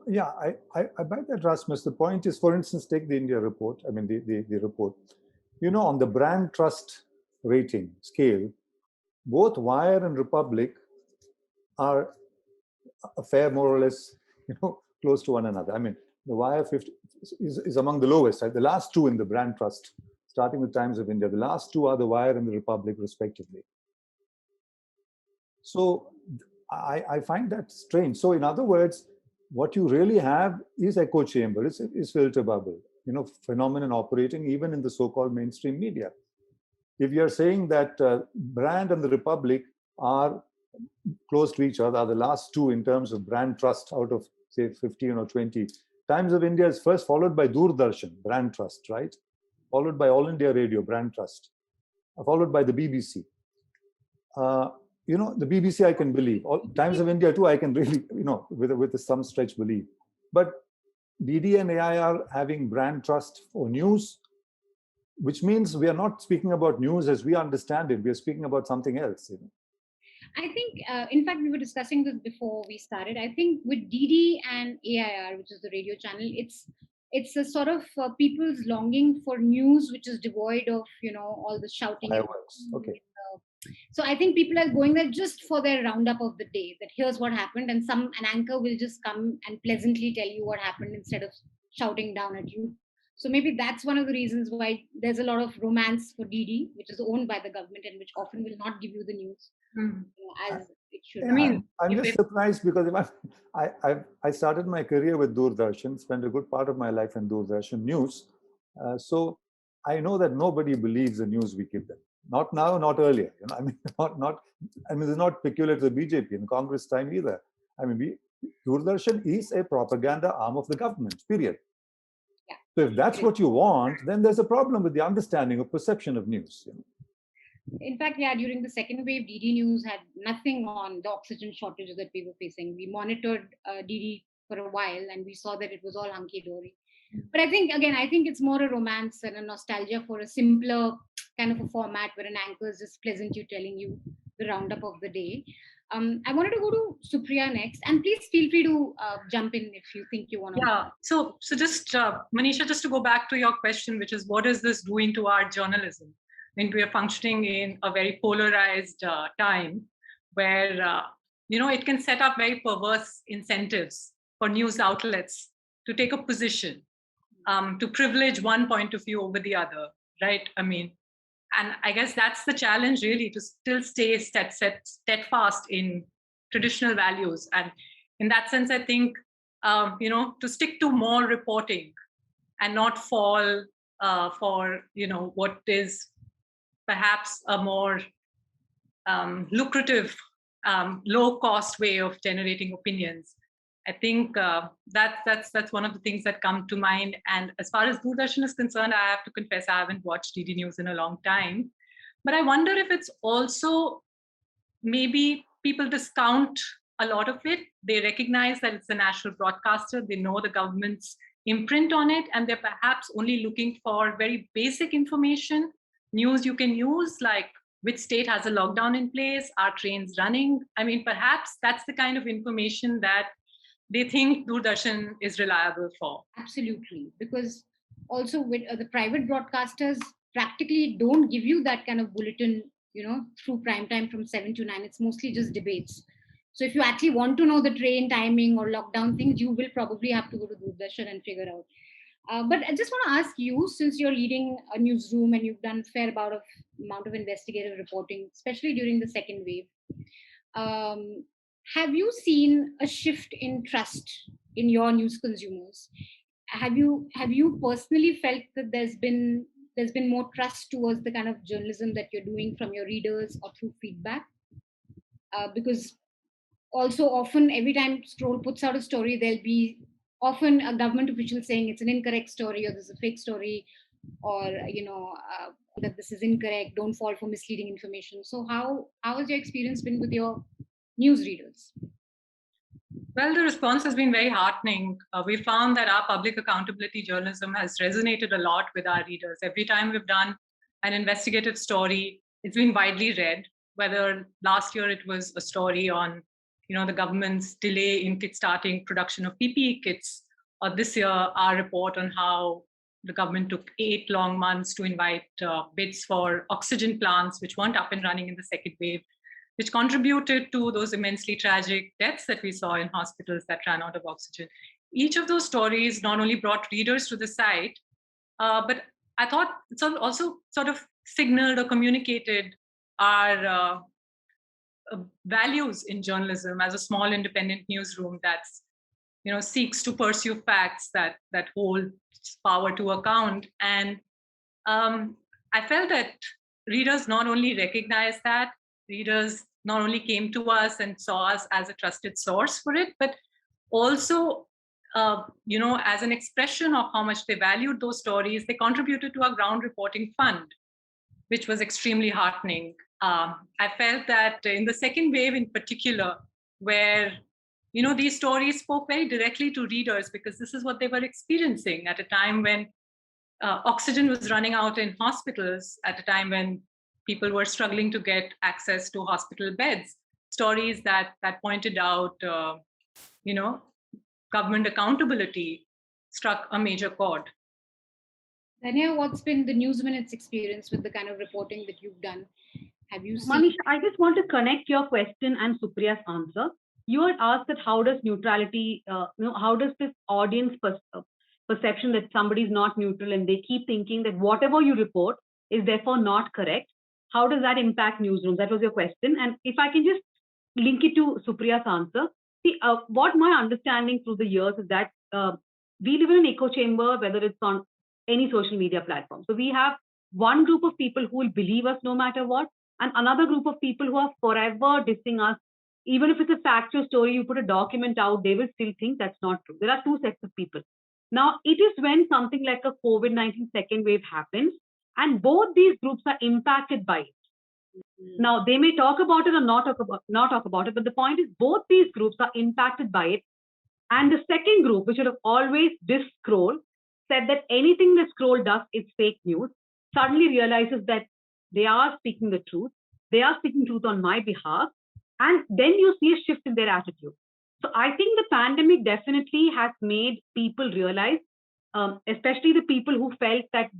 Speaker 5: Yeah, I buy that, Rasmus. The point is, for instance, take the India report. I mean, the report. On the brand trust rating scale, both Wire and Republic are a fair, more or less, close to one another. I mean, the Wire 50 is among the lowest. Right? The last two in the brand trust, starting with Times of India, the last two are the Wire and the Republic, respectively. So I find that strange. So in other words, what you really have is echo chamber, is filter bubble, phenomenon operating even in the so-called mainstream media. If you're saying that Brand and the Republic are close to each other, are the last two in terms of brand trust out of, say, 15 or 20. Times of India is first, followed by Doordarshan, brand trust, right? Followed by All India Radio, brand trust. Followed by the BBC. The BBC I can believe. Times of India too, I can really, with some stretch believe. But DD and AI are having brand trust for news, which means we are not speaking about news as we understand it. We are speaking about something else.
Speaker 2: I think, in fact, we were discussing this before we started. I think with DD and AIR, which is the radio channel, it's a sort of people's longing for news, which is devoid of, all the shouting.
Speaker 5: Fireworks. Okay.
Speaker 2: So I think people are going there just for their roundup of the day, that here's what happened, and an anchor will just come and pleasantly tell you what happened instead of shouting down at you. So maybe that's one of the reasons why there's a lot of romance for DD, which is owned by the government and which often will not give you the news as it should.
Speaker 5: I mean, I'm just surprised because I started my career with Doordarshan, spent a good part of my life in Doordarshan News. So I know that nobody believes the news we give them. Not now, not earlier. I mean, it's not peculiar to the BJP in Congress time either. I mean, Doordarshan is a propaganda arm of the government, period. Yeah. So if that's what you want, then there's a problem with the understanding or perception of news.
Speaker 2: In fact, yeah, during the second wave, DD News had nothing on the oxygen shortages that we were facing. We monitored DD for a while and we saw that it was all hunky-dory. But I think it's more a romance and a nostalgia for a simpler kind of a format where an anchor is just pleasant you telling you the roundup of the day. I wanted to go to Supriya next, and please feel free to jump in if you think you want to.
Speaker 4: Yeah, so just, Manisha, just to go back to your question, which is what is this doing to our journalism? I mean, we are functioning in a very polarized time where, it can set up very perverse incentives for news outlets to take a position, to privilege one point of view over the other, right? I mean, and I guess that's the challenge really, to still stay steadfast in traditional values. And in that sense, I think, to stick to more reporting and not fall for, what is perhaps a more lucrative, low-cost way of generating opinions. I think that's one of the things that come to mind. And as far as Doordarshan is concerned, I have to confess I haven't watched DD News in a long time. But I wonder if it's also maybe people discount a lot of it. They recognize that it's a national broadcaster. They know the government's imprint on it, and they're perhaps only looking for very basic information, news you can use, like which state has a lockdown in place, are trains running? I mean, perhaps that's the kind of information that they think Doordarshan is reliable for.
Speaker 2: Absolutely, because also with the private broadcasters practically don't give you that kind of bulletin, through prime time from 7 to 9. It's mostly just debates. So if you actually want to know the train timing or lockdown things, you will probably have to go to Doordarshan and figure out. But I just want to ask you, since you're leading a newsroom and you've done a fair amount of investigative reporting, especially during the second wave, have you seen a shift in trust in your news consumers? Have you personally felt that there's been more trust towards the kind of journalism that you're doing from your readers or through feedback? Because also often every time Scroll puts out a story, there'll be often a government official saying it's an incorrect story, or this is a fake story, or that this is incorrect, don't fall for misleading information. So how has your experience been with your news readers?
Speaker 4: Well, the response has been very heartening. We found that our public accountability journalism has resonated a lot with our readers. Every time we've done an investigative story, it's been widely read. Whether last year it was a story on the government's delay in kickstarting production of PPE kits, or this year our report on how the government took 8 long months to invite bids for oxygen plants, which weren't up and running in the second wave, which contributed to those immensely tragic deaths that we saw in hospitals that ran out of oxygen. Each of those stories not only brought readers to the site, but I thought it also sort of signaled or communicated our values in journalism as a small independent newsroom that's seeks to pursue facts that hold power to account. And I felt that readers not only recognized that, readers not only came to us and saw us as a trusted source for it, but also as an expression of how much they valued those stories, they contributed to our ground reporting fund, which was extremely heartening. I felt that in the second wave in particular, where these stories spoke very directly to readers, because this is what they were experiencing at a time when oxygen was running out in hospitals, at a time when people were struggling to get access to hospital beds. Stories that pointed out, government accountability struck a major chord.
Speaker 2: Dhanya, what's been the News Minutes experience with the kind of reporting that you've done? Have you seen?
Speaker 3: Manisha, I just want to connect your question and Supriya's answer. You had asked that how does neutrality, how does this audience perception that somebody is not neutral and they keep thinking that whatever you report is therefore not correct. How does that impact newsrooms? That was your question. And if I can just link it to Supriya's answer, see, what my understanding through the years is that we live in an echo chamber, whether it's on any social media platform. So we have one group of people who will believe us no matter what, and another group of people who are forever dissing us. Even if it's a factual story, you put a document out, they will still think that's not true. There are two sets of people. Now, it is when something like a COVID-19 second wave happens, and both these groups are impacted by it. Now, they may talk about it or not talk about it, but the point is both these groups are impacted by it. And the second group, which would have always dissed Scroll, said that anything that Scroll does is fake news, suddenly realizes that they are speaking the truth. They are speaking truth on my behalf. And then you see a shift in their attitude. So I think the pandemic definitely has made people realize, especially the people who felt that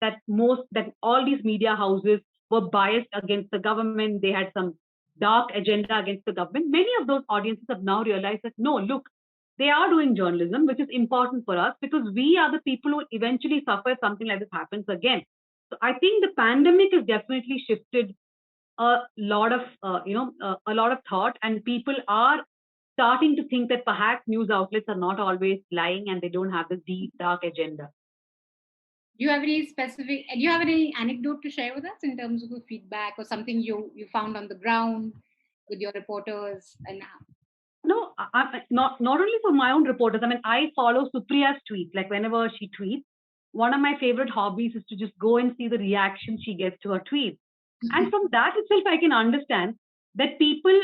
Speaker 3: that all these media houses were biased against the government. They had some dark agenda against the government. Many of those audiences have now realized that, no, look, they are doing journalism, which is important for us because we are the people who eventually suffer if something like this happens again. So I think the pandemic has definitely shifted a lot of thought, and people are starting to think that perhaps news outlets are not always lying and they don't have this deep dark agenda.
Speaker 2: Do you have any anecdote to share with us in terms of the feedback or something you found on the ground with your reporters? And
Speaker 3: no, not only for my own reporters. I mean, I follow Supriya's tweets. Like whenever she tweets, one of my favorite hobbies is to just go and see the reaction she gets to her tweets. And from that itself, I can understand that people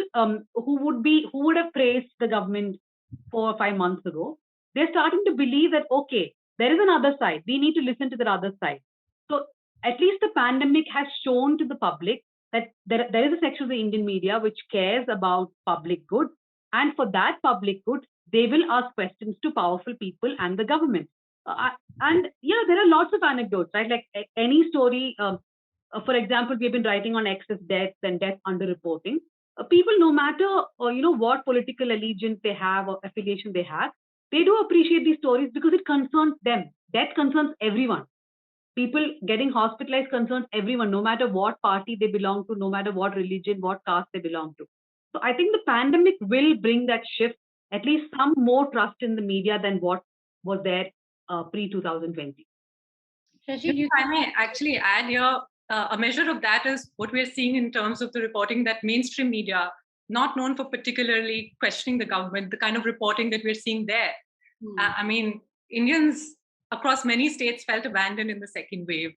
Speaker 3: who would have praised the government 4 or 5 months ago, they're starting to believe that, okay, there is another side. We need to listen to the other side. So at least the pandemic has shown to the public that there is a section of the Indian media which cares about public good. And for that public good, they will ask questions to powerful people and the government. And yeah, there are lots of anecdotes, right? Like any story. For example, we've been writing on excess deaths and death underreporting. People, no matter what political allegiance they have or affiliation they have, they do appreciate these stories because it concerns them. Death concerns everyone. People getting hospitalized concerns everyone, no matter what party they belong to, no matter what religion, what caste they belong to. So I think the pandemic will bring that shift, at least some more trust in the media than what was there pre-2020.
Speaker 2: Shashi,
Speaker 4: if I may actually add here, a measure of that is what we're seeing in terms of the reporting that mainstream media, not known for particularly questioning the government, the kind of reporting that we're seeing there. I mean, Indians across many states felt abandoned in the second wave.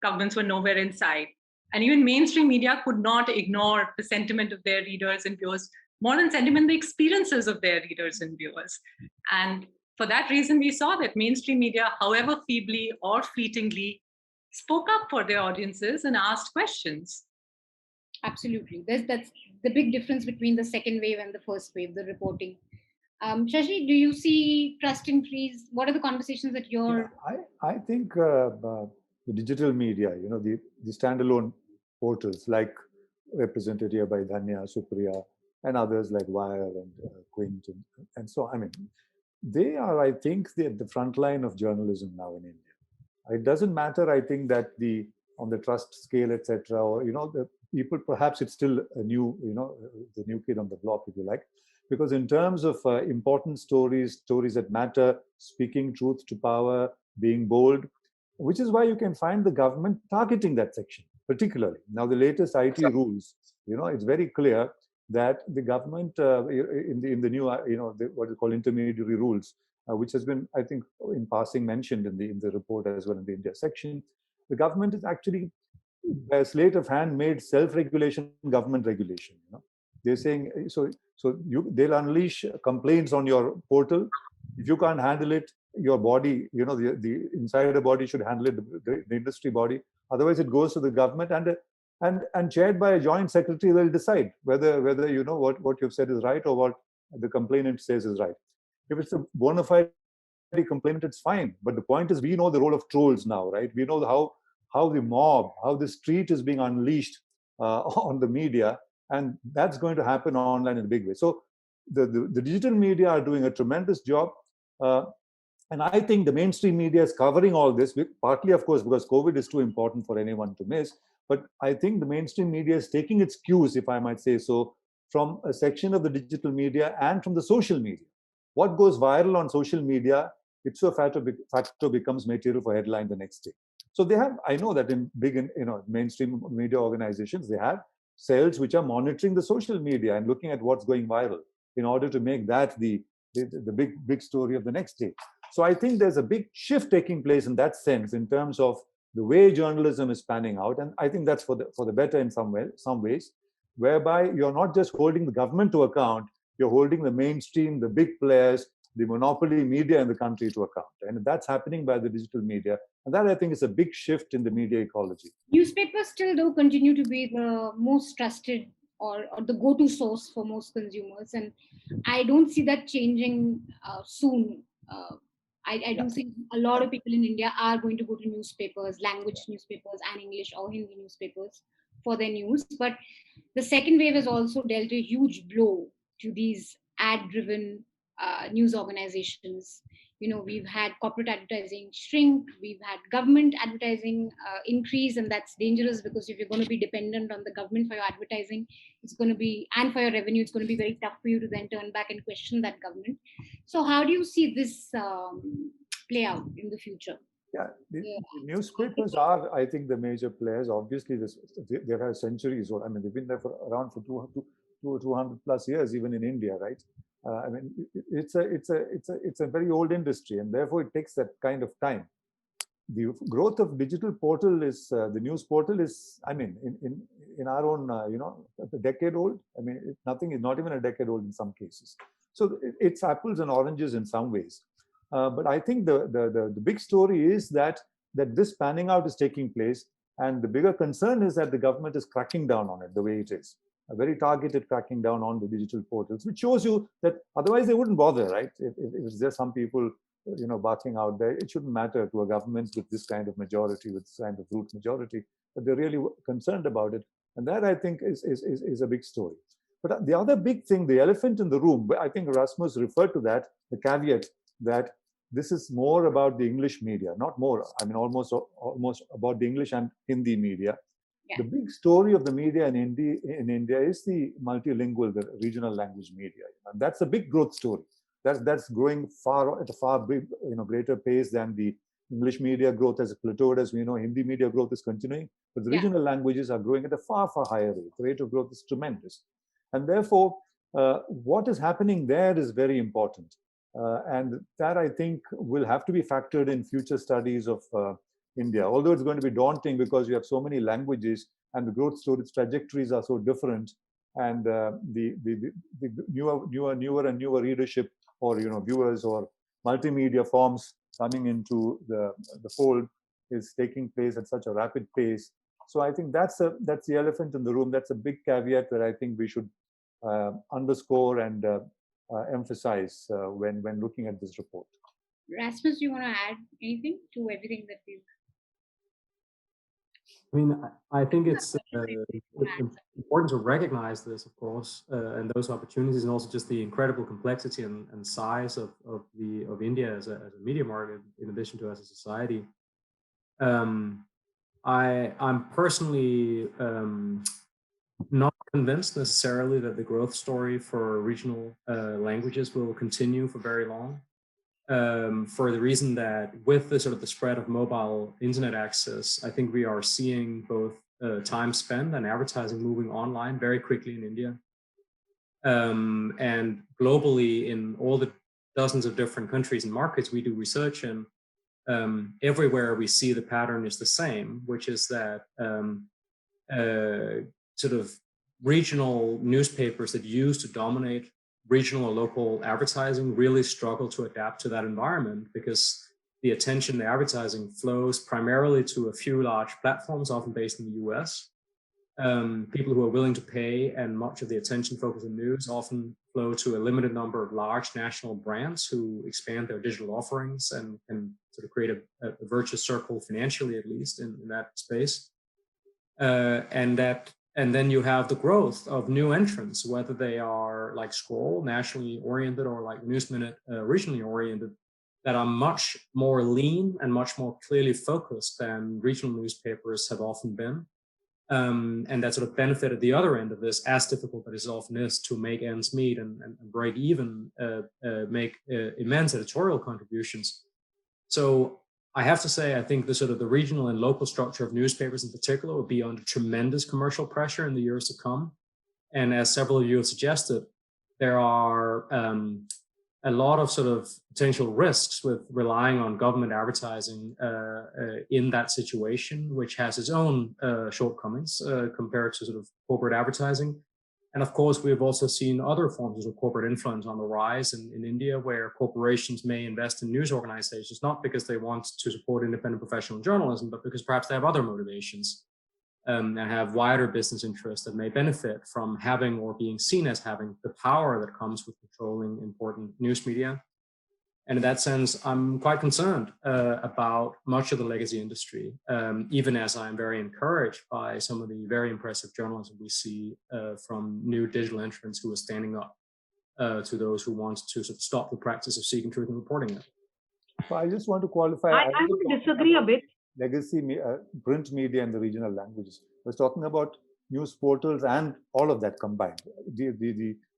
Speaker 4: Governments were nowhere in sight. And even mainstream media could not ignore the sentiment of their readers and viewers, more than sentiment, the experiences of their readers and viewers. And for that reason, we saw that mainstream media, however feebly or fleetingly, spoke up for their audiences and asked questions.
Speaker 2: Absolutely. That's the big difference between the second wave and the first wave, the reporting. Shashi, do you see trust increase? What are the conversations that you're...
Speaker 5: I think the digital media, the standalone portals like represented here by Dhanya, Supriya, and others like Wire and Quint and so on. I mean, they are, I think, at the front line of journalism now in India. It doesn't matter, I think, that on the trust scale, etc., or the people, perhaps it's still a new, the new kid on the block, if you like, because in terms of important stories that matter, speaking truth to power, being bold, which is why you can find the government targeting that section particularly. Now, the latest IT rules, it's very clear that the government in the new, what is called intermediary rules, which has been, I think, in passing mentioned in the report as well in the India section, the government is actually, by a sleight of hand, made self-regulation government regulation. They're saying, they'll unleash complaints on your portal. If you can't handle it, your body, the insider body should handle it, the industry body. Otherwise, it goes to the government and chaired by a joint secretary, they'll decide whether what you've said is right or what the complainant says is right. If it's a bona fide complainant, it's fine. But the point is, we know the role of trolls now, right? We know how the mob, how the street is being unleashed on the media, and that's going to happen online in a big way. So the digital media are doing a tremendous job. And I think the mainstream media is covering all this, partly, of course, because COVID is too important for anyone to miss. But I think the mainstream media is taking its cues, if I might say so, from a section of the digital media and from the social media. What goes viral on social media, ipso facto becomes material for headline the next day. So they have, I know that in big, mainstream media organizations, they have cells which are monitoring the social media and looking at what's going viral in order to make that the big story of the next day. So I think there's a big shift taking place in that sense in terms of the way journalism is panning out, and I think that's for the better in some ways, whereby you're not just holding the government to account, you're holding the mainstream, the big players, the monopoly media in the country to account. And that's happening by the digital media. And that, I think, is a big shift in the media ecology.
Speaker 2: Newspapers still, though, continue to be the most trusted or the go-to source for most consumers. And I don't see that changing soon. I do think a lot of people in India are going to go to newspapers, language newspapers and English or Hindi newspapers for their news. But the second wave has also dealt a huge blow to these ad-driven news organizations. We've had corporate advertising shrink, we've had government advertising increase, and that's dangerous because if you're going to be dependent on the government for your advertising, it's going to be, and for your revenue, it's going to be very tough for you to then turn back and question that government. So how do you see this play out in the future?
Speaker 5: Yeah, the newspapers are, I think, the major players. Obviously, they've had centuries old. I mean, they've been there around for 200 plus years, even in India, right? I mean, it's a very old industry, and therefore it takes that kind of time. The growth of digital portal is the news portal is, I mean, in our own, a decade old. I mean, nothing is not even a decade old in some cases. So it's apples and oranges in some ways. But I think the big story is that this panning out is taking place, and the bigger concern is that the government is cracking down on it the way it is. A very targeted cracking down on the digital portals, which shows you that otherwise they wouldn't bother, right? If there's some people, barking out there, it shouldn't matter to a government with this kind of majority, with this kind of root majority, but they're really concerned about it. And that, I think, is a big story. But the other big thing, the elephant in the room, I think Rasmus referred to that, the caveat that this is more about the English media, not more, I mean, almost about the English and Hindi media. Yeah. The big story of the media in India is the multilingual, the regional language media. And that's a big growth story. That's growing at a far big, greater pace than the English media growth has plateaued. As we know, Hindi media growth is continuing, but the regional languages are growing at a far, far higher rate. The rate of growth is tremendous. And therefore, what is happening there is very important. And that, I think, will have to be factored in future studies of India, although it's going to be daunting because you have so many languages and the growth stories trajectories are so different, and the newer and newer readership or viewers or multimedia forms coming into the fold is taking place at such a rapid pace. So I think that's the elephant in the room. That's a big caveat that I think we should underscore and emphasize when looking at this report.
Speaker 2: Rasmus, do you want to add anything to everything that we've?
Speaker 1: I mean, I think it's important to recognize this, of course, and those opportunities, and also just the incredible complexity and size of India as a media market, in addition to as a society. I'm personally not convinced necessarily that the growth story for regional languages will continue for very long. For the reason that with the sort of the spread of mobile internet access, I think we are seeing both time spent and advertising moving online very quickly in India. And globally, in all the dozens of different countries and markets we do research in, everywhere we see the pattern is the same, which is that sort of regional newspapers that used to dominate regional or local advertising really struggle to adapt to that environment, because the attention, the advertising flows primarily to a few large platforms, often based in the US. People who are willing to pay, and much of the attention focus in news often flow to a limited number of large national brands who expand their digital offerings and sort of create a virtuous circle financially, at least in that space. And then you have the growth of new entrants, whether they are like Scroll, nationally oriented, or like News Minute, regionally oriented, that are much more lean and much more clearly focused than regional newspapers have often been. And that sort of benefit at the other end of this, as difficult as it often is to make ends meet and break even, make immense editorial contributions. So I have to say, I think the sort of the regional and local structure of newspapers in particular will be under tremendous commercial pressure in the years to come. And as several of you have suggested, there are a lot of sort of potential risks with relying on government advertising in that situation, which has its own shortcomings compared to sort of corporate advertising. And of course, we've also seen other forms of corporate influence on the rise in India, where corporations may invest in news organizations, not because they want to support independent professional journalism, but because perhaps they have other motivations and have wider business interests that may benefit from having or being seen as having the power that comes with controlling important news media. And in that sense, I'm quite concerned about much of the legacy industry, even as I'm very encouraged by some of the very impressive journalism we see from new digital entrants who are standing up to those who want to sort of stop the practice of seeking truth and reporting it.
Speaker 5: So I just want to qualify.
Speaker 3: I would disagree a bit.
Speaker 5: Legacy print media and the regional languages. I was talking about news portals and all of that combined.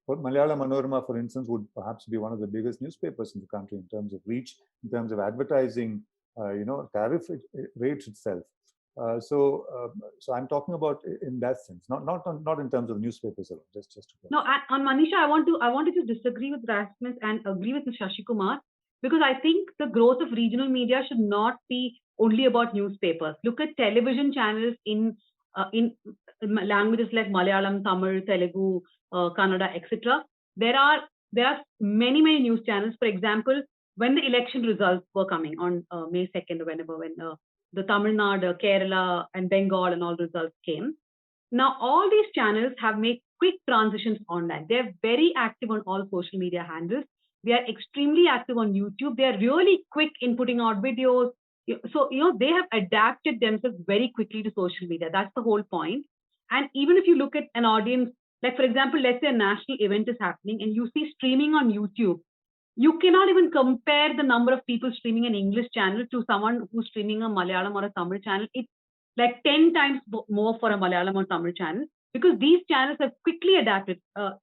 Speaker 5: Malayalam Manorama, for instance, would perhaps be one of the biggest newspapers in the country in terms of reach, in terms of advertising, tariff rates itself. So I'm talking about in that sense, not in terms of newspapers alone. Just to
Speaker 3: no, on Manisha, I want to just disagree with Rasmus and agree with Shashi Kumar, because I think the growth of regional media should not be only about newspapers. Look at television channels in languages like Malayalam, Tamil, Telugu, Kannada, etc. There are many news channels. For example, when the election results were coming on May 2nd or whenever, when the Tamil Nadu, Kerala, and Bengal and all the results came. Now, all these channels have made quick transitions online. They're very active on all social media handles. They are extremely active on YouTube. They are really quick in putting out videos. So, they have adapted themselves very quickly to social media. That's the whole point. And even if you look at an audience, like for example, let's say a national event is happening and you see streaming on YouTube, you cannot even compare the number of people streaming an English channel to someone who's streaming a Malayalam or a Tamil channel. It's like 10 times more for a Malayalam or Tamil channel, because these channels have quickly adapted.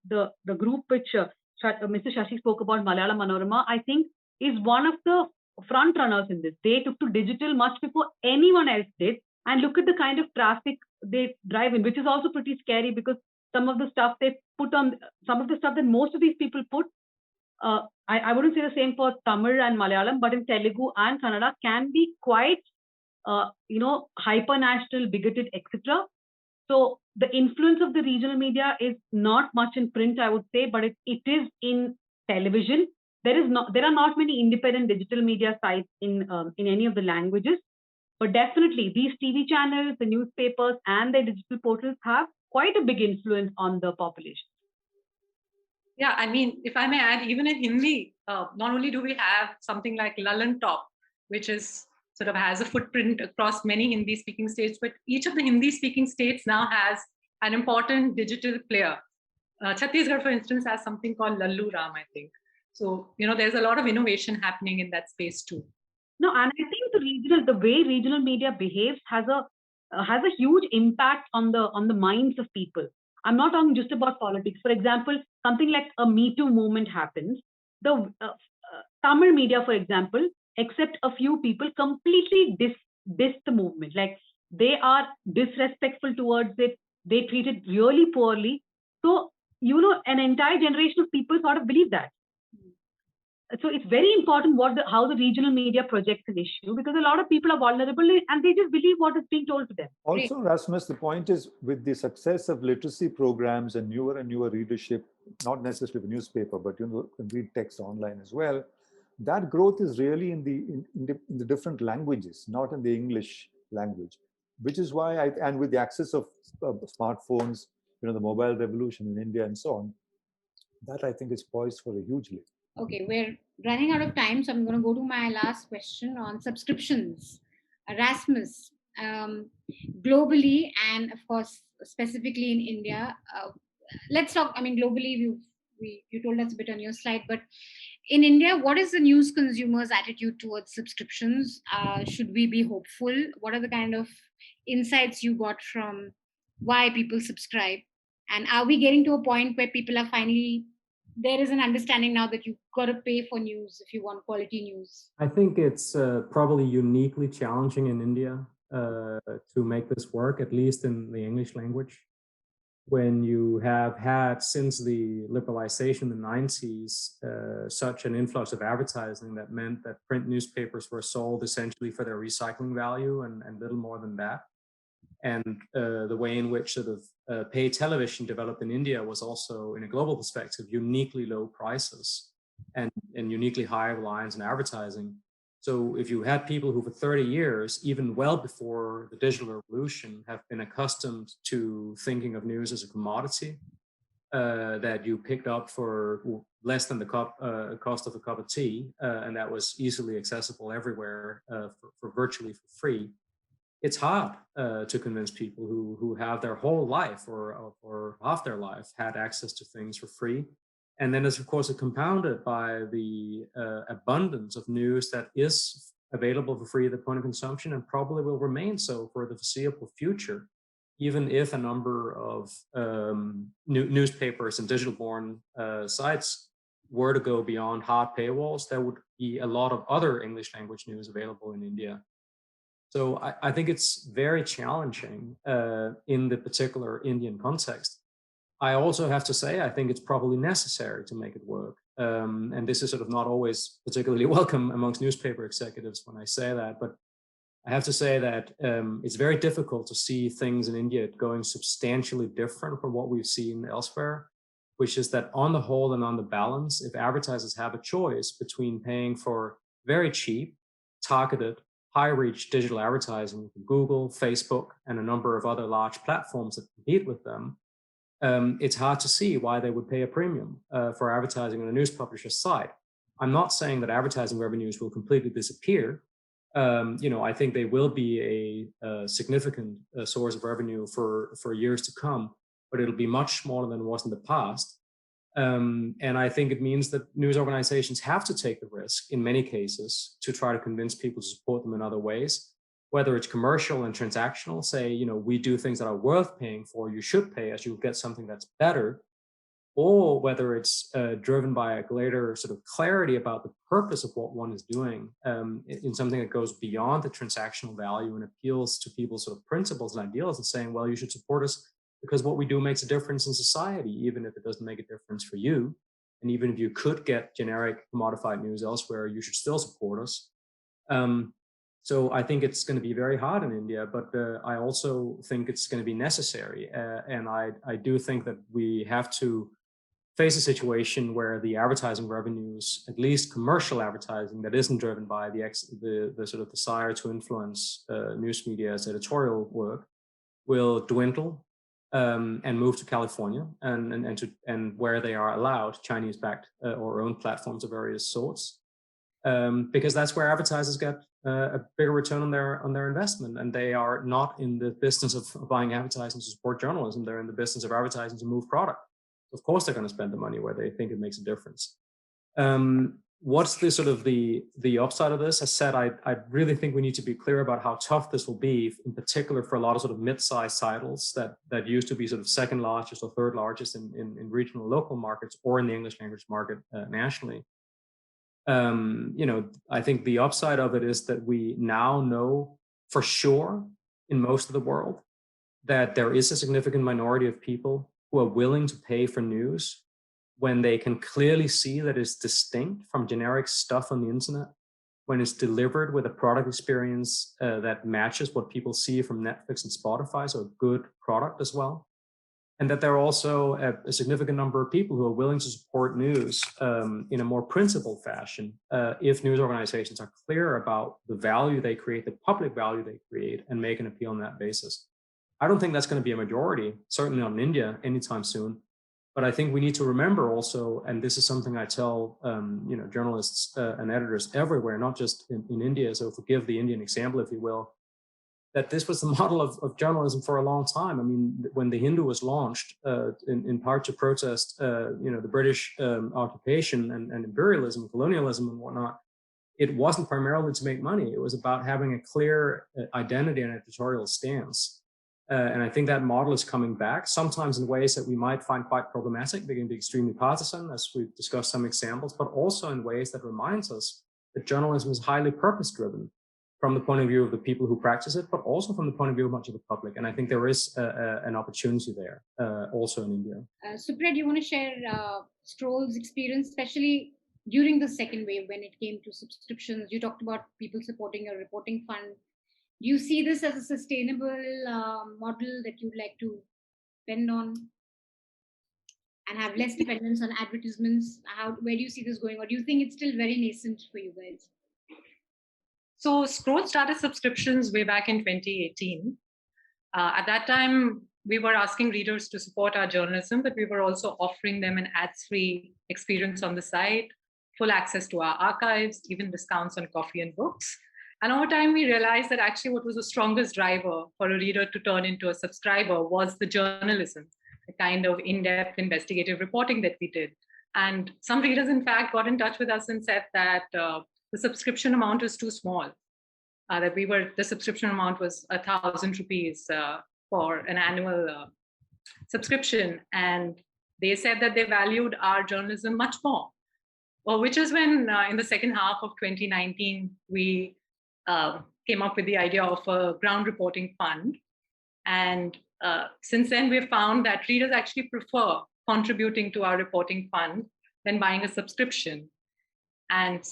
Speaker 3: The group which Mr. Shashi spoke about, Malayalam Manorama, I think is one of the front runners in this. They took to digital much before anyone else did. And look at the kind of traffic they drive in, which is also pretty scary, because some of the stuff they put on, some of the stuff that most of these people put, I wouldn't say the same for Tamil and Malayalam, but in Telugu and Kannada can be quite, hyper-national, bigoted, etc. So the influence of the regional media is not much in print, I would say, but it is in television. There are not many independent digital media sites in any of the languages, but definitely these TV channels, the newspapers, and the digital portals have quite a big influence on the population.
Speaker 4: Yeah, I mean, if I may add, even in Hindi, not only do we have something like Lalan Top, which is sort of has a footprint across many Hindi-speaking states, but each of the Hindi-speaking states now has an important digital player. Chhattisgarh, for instance, has something called Lallu Ram, I think. So, there's a lot of innovation happening in that space too.
Speaker 3: No, and I think the way regional media behaves has a huge impact on the minds of people. I'm not talking just about politics. For example, something like a Me Too movement happens. The Tamil media, for example, except a few people, completely diss the movement. Like, they are disrespectful towards it. They treat it really poorly. So, an entire generation of people sort of believe that. So it's very important how the regional media projects an issue, because a lot of people are vulnerable and they just believe what is being told to them.
Speaker 5: Also, Rasmus, the point is, with the success of literacy programs and newer readership, not necessarily the newspaper, but can read text online as well, that growth is really in the different languages, not in the English language, which is why and with the access of smartphones, the mobile revolution in India and so on, that I think is poised for a huge leap.
Speaker 2: Okay, we're running out of time, so I'm going to go to my last question on subscriptions. Rasmus, globally and of course specifically in India, let's talk. I mean, globally, you told us a bit on your slide, but In India, what is the news consumers' attitude towards subscriptions? Should we be hopeful? What are the kind of insights you got from why people subscribe? And are we getting to a point where people are finally, there is an understanding now that you've got to pay for news if you want quality news?
Speaker 1: I think it's probably uniquely challenging in India to make this work, at least in the English language. When you have had, since the liberalization in the 90s, such an influx of advertising that meant that print newspapers were sold essentially for their recycling value and little more than that. And the way in which sort of paid television developed in India was also, in a global perspective, uniquely low prices and uniquely high reliance on advertising. So if you had people who for 30 years, even well before the digital revolution, have been accustomed to thinking of news as a commodity that you picked up for less than the cost of a cup of tea, and that was easily accessible everywhere for virtually for free, it's hard to convince people who have their whole life or half their life had access to things for free. And then it's, of course, compounded by the abundance of news that is available for free at the point of consumption and probably will remain so for the foreseeable future, even if a number of newspapers and digital-born sites were to go beyond hard paywalls. There would be a lot of other English language news available in India. So I think it's very challenging in the particular Indian context. I also have to say, I think it's probably necessary to make it work. And this is sort of not always particularly welcome amongst newspaper executives when I say that, but I have to say that it's very difficult to see things in India going substantially different from what we've seen elsewhere, which is that on the whole and on the balance, if advertisers have a choice between paying for very cheap, targeted, high-reach digital advertising from Google, Facebook, and a number of other large platforms that compete with them, it's hard to see why they would pay a premium for advertising on a news publisher's site. I'm not saying that advertising revenues will completely disappear. I think they will be a significant source of revenue for years to come, but it'll be much smaller than it was in the past. And I think it means that news organizations have to take the risk in many cases to try to convince people to support them in other ways, whether it's commercial and transactional, say, we do things that are worth paying for, you should pay us, you'll get something that's better, or whether it's driven by a greater sort of clarity about the purpose of what one is doing in something that goes beyond the transactional value and appeals to people's sort of principles and ideals and saying, well, you should support us because what we do makes a difference in society, even if it doesn't make a difference for you. And even if you could get generic commodified news elsewhere, you should still support us. So I think it's going to be very hard in India, but I also think it's going to be necessary. And I do think that we have to face a situation where the advertising revenues, at least commercial advertising that isn't driven by the sort of desire to influence news media's editorial work, will dwindle and move to California and where they are allowed Chinese-backed or owned platforms of various sorts, because that's where advertisers get a bigger return on their investment, and they are not in the business of buying advertising to support journalism. They're in the business of advertising to move product. Of course, they're going to spend the money where they think it makes a difference. What's the sort of the upside of this? As said, I really think we need to be clear about how tough this will be, in particular for a lot of sort of mid-sized titles that used to be sort of second largest or third largest in regional local markets or in the English language market nationally. I think the upside of it is that we now know for sure in most of the world that there is a significant minority of people who are willing to pay for news when they can clearly see that it's distinct from generic stuff on the internet, when it's delivered with a product experience that matches what people see from Netflix and Spotify, so a good product as well. And that there are also a significant number of people who are willing to support news in a more principled fashion if news organizations are clear about the value they create, the public value they create, and make an appeal on that basis. I don't think that's going to be a majority, certainly not in India anytime soon. But I think we need to remember also, and this is something I tell journalists and editors everywhere, not just in India, so forgive the Indian example, if you will, that this was the model of journalism for a long time. I mean, when the Hindu was launched, in part to protest, the British occupation and imperialism, colonialism, and whatnot, it wasn't primarily to make money. It was about having a clear identity and editorial stance. And I think that model is coming back, sometimes in ways that we might find quite problematic. They can be extremely partisan, as we've discussed some examples, but also in ways that reminds us that journalism is highly purpose-driven from the point of view of the people who practice it, but also from the point of view of much of the public. And I think there is an opportunity there, also in India.
Speaker 2: Supriya, do you want to share Stroll's experience, especially during the second wave when it came to subscriptions? You talked about people supporting a reporting fund. Do you see this as a sustainable model that you'd like to spend on and have less dependence on advertisements? Where do you see this going? Or do you think it's still very nascent for you guys?
Speaker 4: So Scroll started subscriptions way back in 2018. At that time, we were asking readers to support our journalism, but we were also offering them an ads-free experience on the site, full access to our archives, even discounts on coffee and books. And over time, we realized that actually what was the strongest driver for a reader to turn into a subscriber was the journalism, the kind of in-depth investigative reporting that we did. And some readers, in fact, got in touch with us and said that the subscription amount was too small, the subscription amount was 1,000 rupees for an annual subscription. And they said that they valued our journalism much more. Well, which is when in the second half of 2019, we came up with the idea of a ground reporting fund. And since then, we've found that readers actually prefer contributing to our reporting fund than buying a subscription. And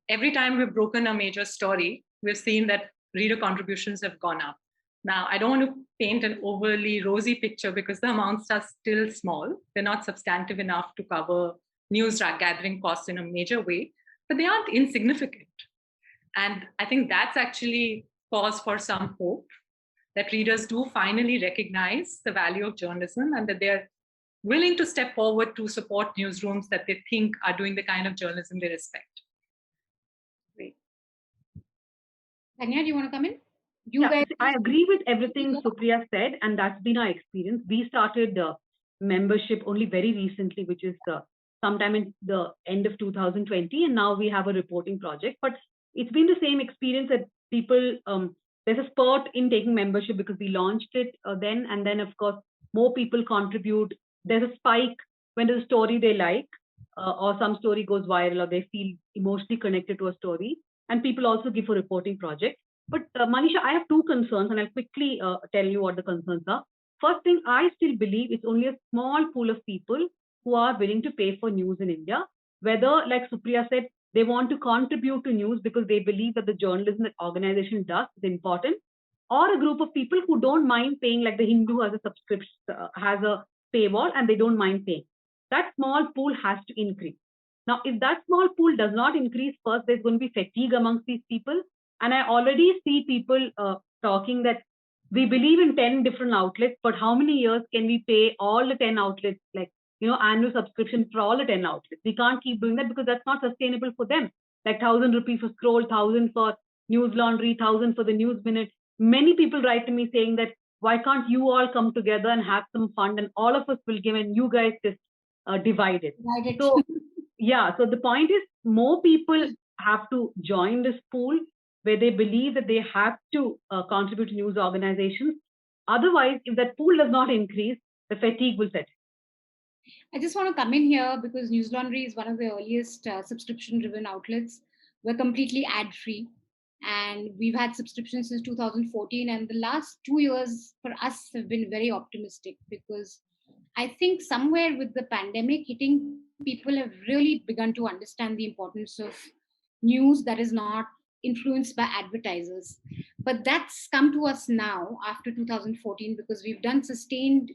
Speaker 4: every time we've broken a major story, we've seen that reader contributions have gone up. Now, I don't want to paint an overly rosy picture because the amounts are still small. They're not substantive enough to cover news gathering costs in a major way, but they aren't insignificant. And I think that's actually cause for some hope that readers do finally recognize the value of journalism and that they're willing to step forward to support newsrooms that they think are doing the kind of journalism they respect.
Speaker 2: Great. Dhanya, do you want to come in?
Speaker 3: I agree with everything Supriya said, and that's been our experience. We started membership only very recently, which is sometime in the end of 2020, and now we have a reporting project. But it's been the same experience that people, there's a spurt in taking membership because we launched it then, and then of course, more people contribute. There's a spike when there's a story they like, or some story goes viral, or they feel emotionally connected to a story, and people also give a reporting project. But Manisha, I have two concerns, and I'll quickly tell you what the concerns are. First thing, I still believe it's only a small pool of people who are willing to pay for news in India, whether, like Supriya said, they want to contribute to news because they believe that the journalism that organization does is important, or a group of people who don't mind paying, like the Hindu has a subscription, has a paywall, and they don't mind paying. That small pool has to increase. Now, if that small pool does not increase, first, there's going to be fatigue amongst these people. And I already see people talking that we believe in 10 different outlets, but how many years can we pay all the 10 outlets, like, annual subscription for all the 10 outlets? We can't keep doing that because that's not sustainable for them. Like 1,000 rupees for Scroll, 1,000 for Newslaundry, 1,000 for the News Minute. Many people write to me saying that, why can't you all come together and have some fund and all of us will give and you guys just divide it. So, yeah, so the point is more people have to join this pool where they believe that they have to contribute to news organizations. Otherwise, if that pool does not increase, the fatigue will set.
Speaker 2: I just want to come in here because Newslaundry is one of the earliest subscription-driven outlets. We're completely ad-free, and we've had subscriptions since 2014. And the last 2 years for us have been very optimistic because I think somewhere with the pandemic hitting, people have really begun to understand the importance of news that is not influenced by advertisers. But that's come to us now after 2014 because we've done sustained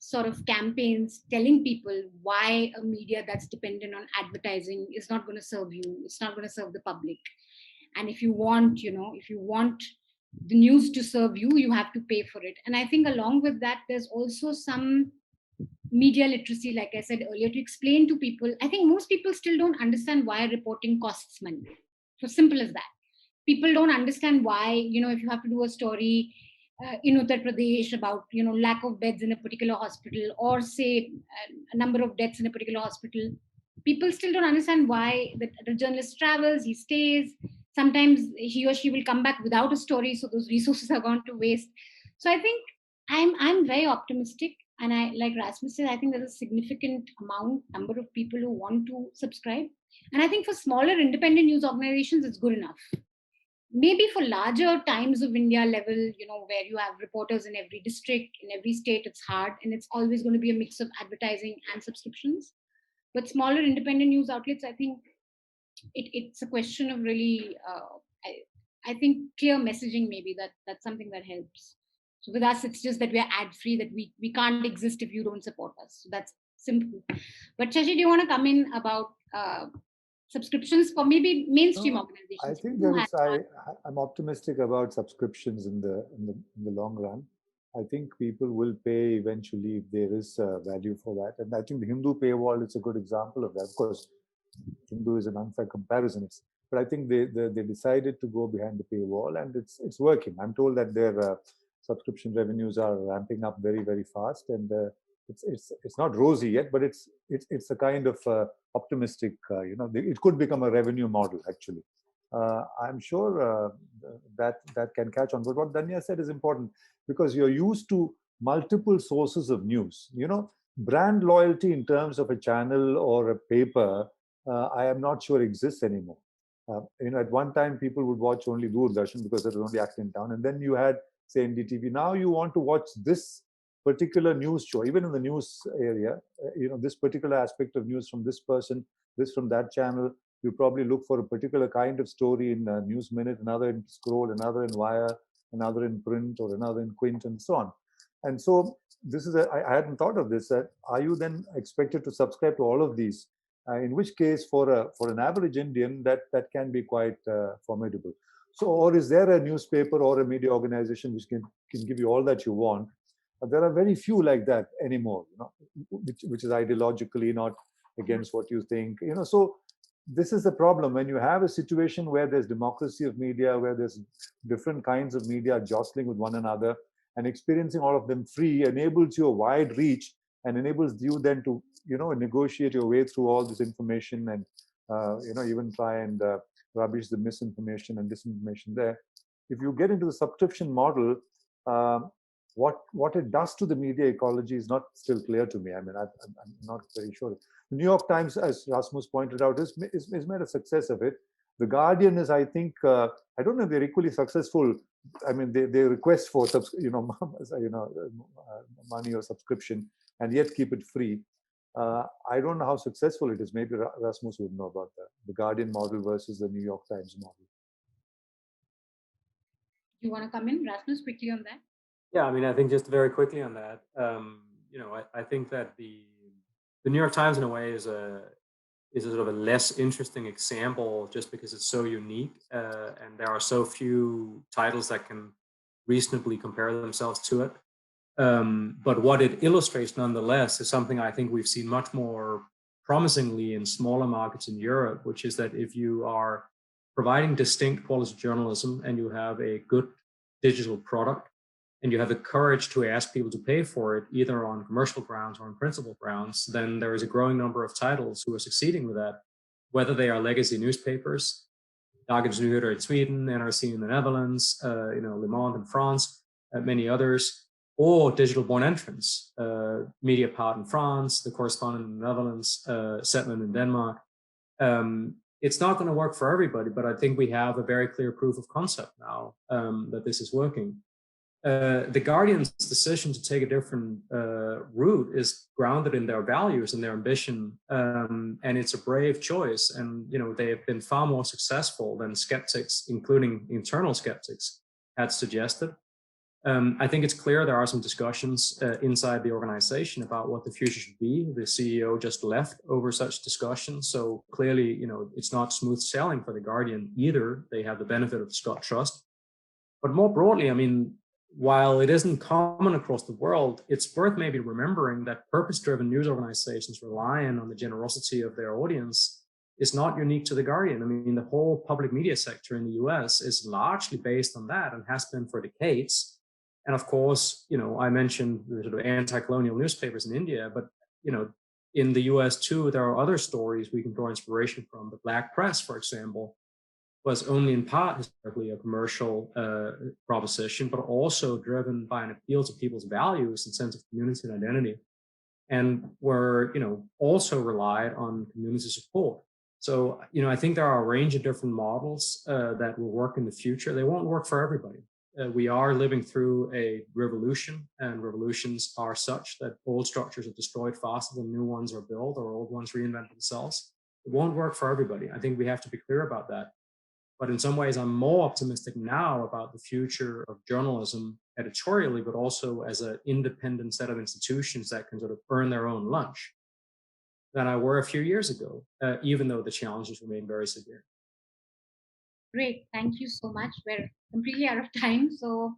Speaker 2: sort of campaigns telling people why a media that's dependent on advertising is not going to serve you. It's not going to serve the public. And if you want, if you want the news to serve you, you have to pay for it. And I think along with that, there's also some media literacy, like I said earlier, to explain to people. I think most people still don't understand why reporting costs money. So simple as that. people don't understand why, if you have to do a story in Uttar Pradesh about, lack of beds in a particular hospital, or say a number of deaths in a particular hospital, people still don't understand why the journalist travels, he stays. Sometimes he or she will come back without a story, so those resources are gone to waste. So I think I'm very optimistic, and I, like Rasmus said, I think there's a significant number of people who want to subscribe, and I think for smaller independent news organizations, it's good enough. Maybe for larger Times of India level, where you have reporters in every district, in every state, it's hard, and it's always going to be a mix of advertising and subscriptions. But smaller independent news outlets, I think it's a question of really, I think, clear messaging. Maybe that's something that helps. So with us, it's just that we're ad free, that we can't exist if you don't support us. So that's simple. But Shashi, do you want to come in about subscriptions for maybe mainstream organizations?
Speaker 5: I think I'm optimistic about subscriptions in the long run. I think people will pay eventually if there is value for that. And I think the Hindu paywall is a good example of that. Of course, Hindu is an unfair comparison. But I think they decided to go behind the paywall, and it's working. I'm told that their subscription revenues are ramping up very, very fast, and it's not rosy yet, but it's a kind of optimistic. It could become a revenue model actually. I'm sure that can catch on. But what Dhanya said is important, because you're used to multiple sources of news. Brand loyalty in terms of a channel or a paper, I am not sure exists anymore. At one time people would watch only Doordarshan because it was only acting in town, and then you had, say, NDTV. Now you want to watch this particular news show, even in the news area, this particular aspect of news from this person, this from that channel. You probably look for a particular kind of story in News Minute, another in Scroll, another in Wire, another in print, or another in Quint, and so on. And so this is I hadn't thought of this. Are you then expected to subscribe to all of these? In which case, for an average Indian, that can be quite formidable. So, or is there a newspaper or a media organization which can give you all that you want? There are very few like that anymore, which is ideologically not against what you think. So this is the problem. When you have a situation where there's democracy of media, where there's different kinds of media jostling with one another, and experiencing all of them free enables you a wide reach, and enables you then to negotiate your way through all this information, and even try and rubbish the misinformation and disinformation there. If you get into the subscription model, what it does to the media ecology is not still clear to me. I mean, I'm not very sure. The New York Times, as Rasmus pointed out, is made a success of it. The Guardian is, I think, I don't know if they're equally successful. I mean, they request for money or subscription, and yet keep it free. I don't know how successful it is. Maybe Rasmus would know about that. The Guardian model versus the New York Times model.
Speaker 2: Do you want to come in, Rasmus, quickly on that?
Speaker 1: Yeah, I mean, I think just very quickly on that, I think that the New York Times in a way is a sort of a less interesting example, just because it's so unique, and there are so few titles that can reasonably compare themselves to it. But what it illustrates nonetheless is something I think we've seen much more promisingly in smaller markets in Europe, which is that if you are providing distinct quality journalism and you have a good digital product, and you have the courage to ask people to pay for it, either on commercial grounds or on principal grounds, then there is a growing number of titles who are succeeding with that, whether they are legacy newspapers, Dagens Nyheter in Sweden, NRC in the Netherlands, Le Monde in France, many others, or digital-born entrants, Mediapart in France, The Correspondent in the Netherlands, Zetland in Denmark. It's not going to work for everybody, but I think we have a very clear proof of concept now that this is working. The Guardian's decision to take a different route is grounded in their values and their ambition, and it's a brave choice. And they have been far more successful than skeptics, including internal skeptics, had suggested. I think it's clear there are some discussions inside the organization about what the future should be. The CEO just left over such discussions, so clearly, it's not smooth sailing for the Guardian either. They have the benefit of Scott Trust, but more broadly, I mean, while it isn't common across the world, it's worth maybe remembering that purpose-driven news organizations relying on the generosity of their audience is not unique to The Guardian. I mean, the whole public media sector in the US is largely based on that and has been for decades. And of course, I mentioned the sort of anti-colonial newspapers in India, but, in the US too, there are other stories we can draw inspiration from. The Black press, for example, was only in part historically a commercial proposition, but also driven by an appeal to people's values and sense of community and identity, and were, also relied on community support. So, I think there are a range of different models that will work in the future. They won't work for everybody. We are living through a revolution, and revolutions are such that old structures are destroyed faster than new ones are built, or old ones reinvent themselves. It won't work for everybody. I think we have to be clear about that. But in some ways, I'm more optimistic now about the future of journalism editorially, but also as an independent set of institutions that can sort of earn their own lunch than I were a few years ago, even though the challenges remain very severe.
Speaker 2: Great. Thank you so much. We're completely out of time. So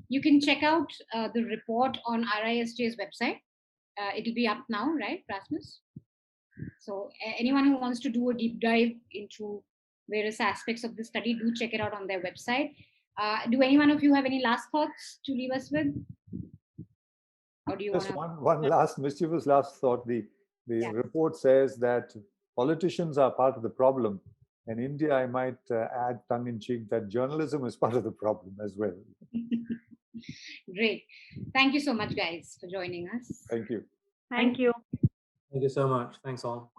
Speaker 2: you can check out the report on RISJ's website. It'll be up now, right, Rasmus? So anyone who wants to do a deep dive into various aspects of the study, do check it out on their website. Do any one of you have any last thoughts to leave us with? Or do you
Speaker 5: Just
Speaker 2: want
Speaker 5: one last mischievous last thought. The report says that politicians are part of the problem. In India, I might add tongue-in-cheek that journalism is part of the problem as well.
Speaker 2: Great. Thank you so much, guys, for joining us.
Speaker 5: Thank you.
Speaker 3: Thank you.
Speaker 1: Thank you so much. Thanks all.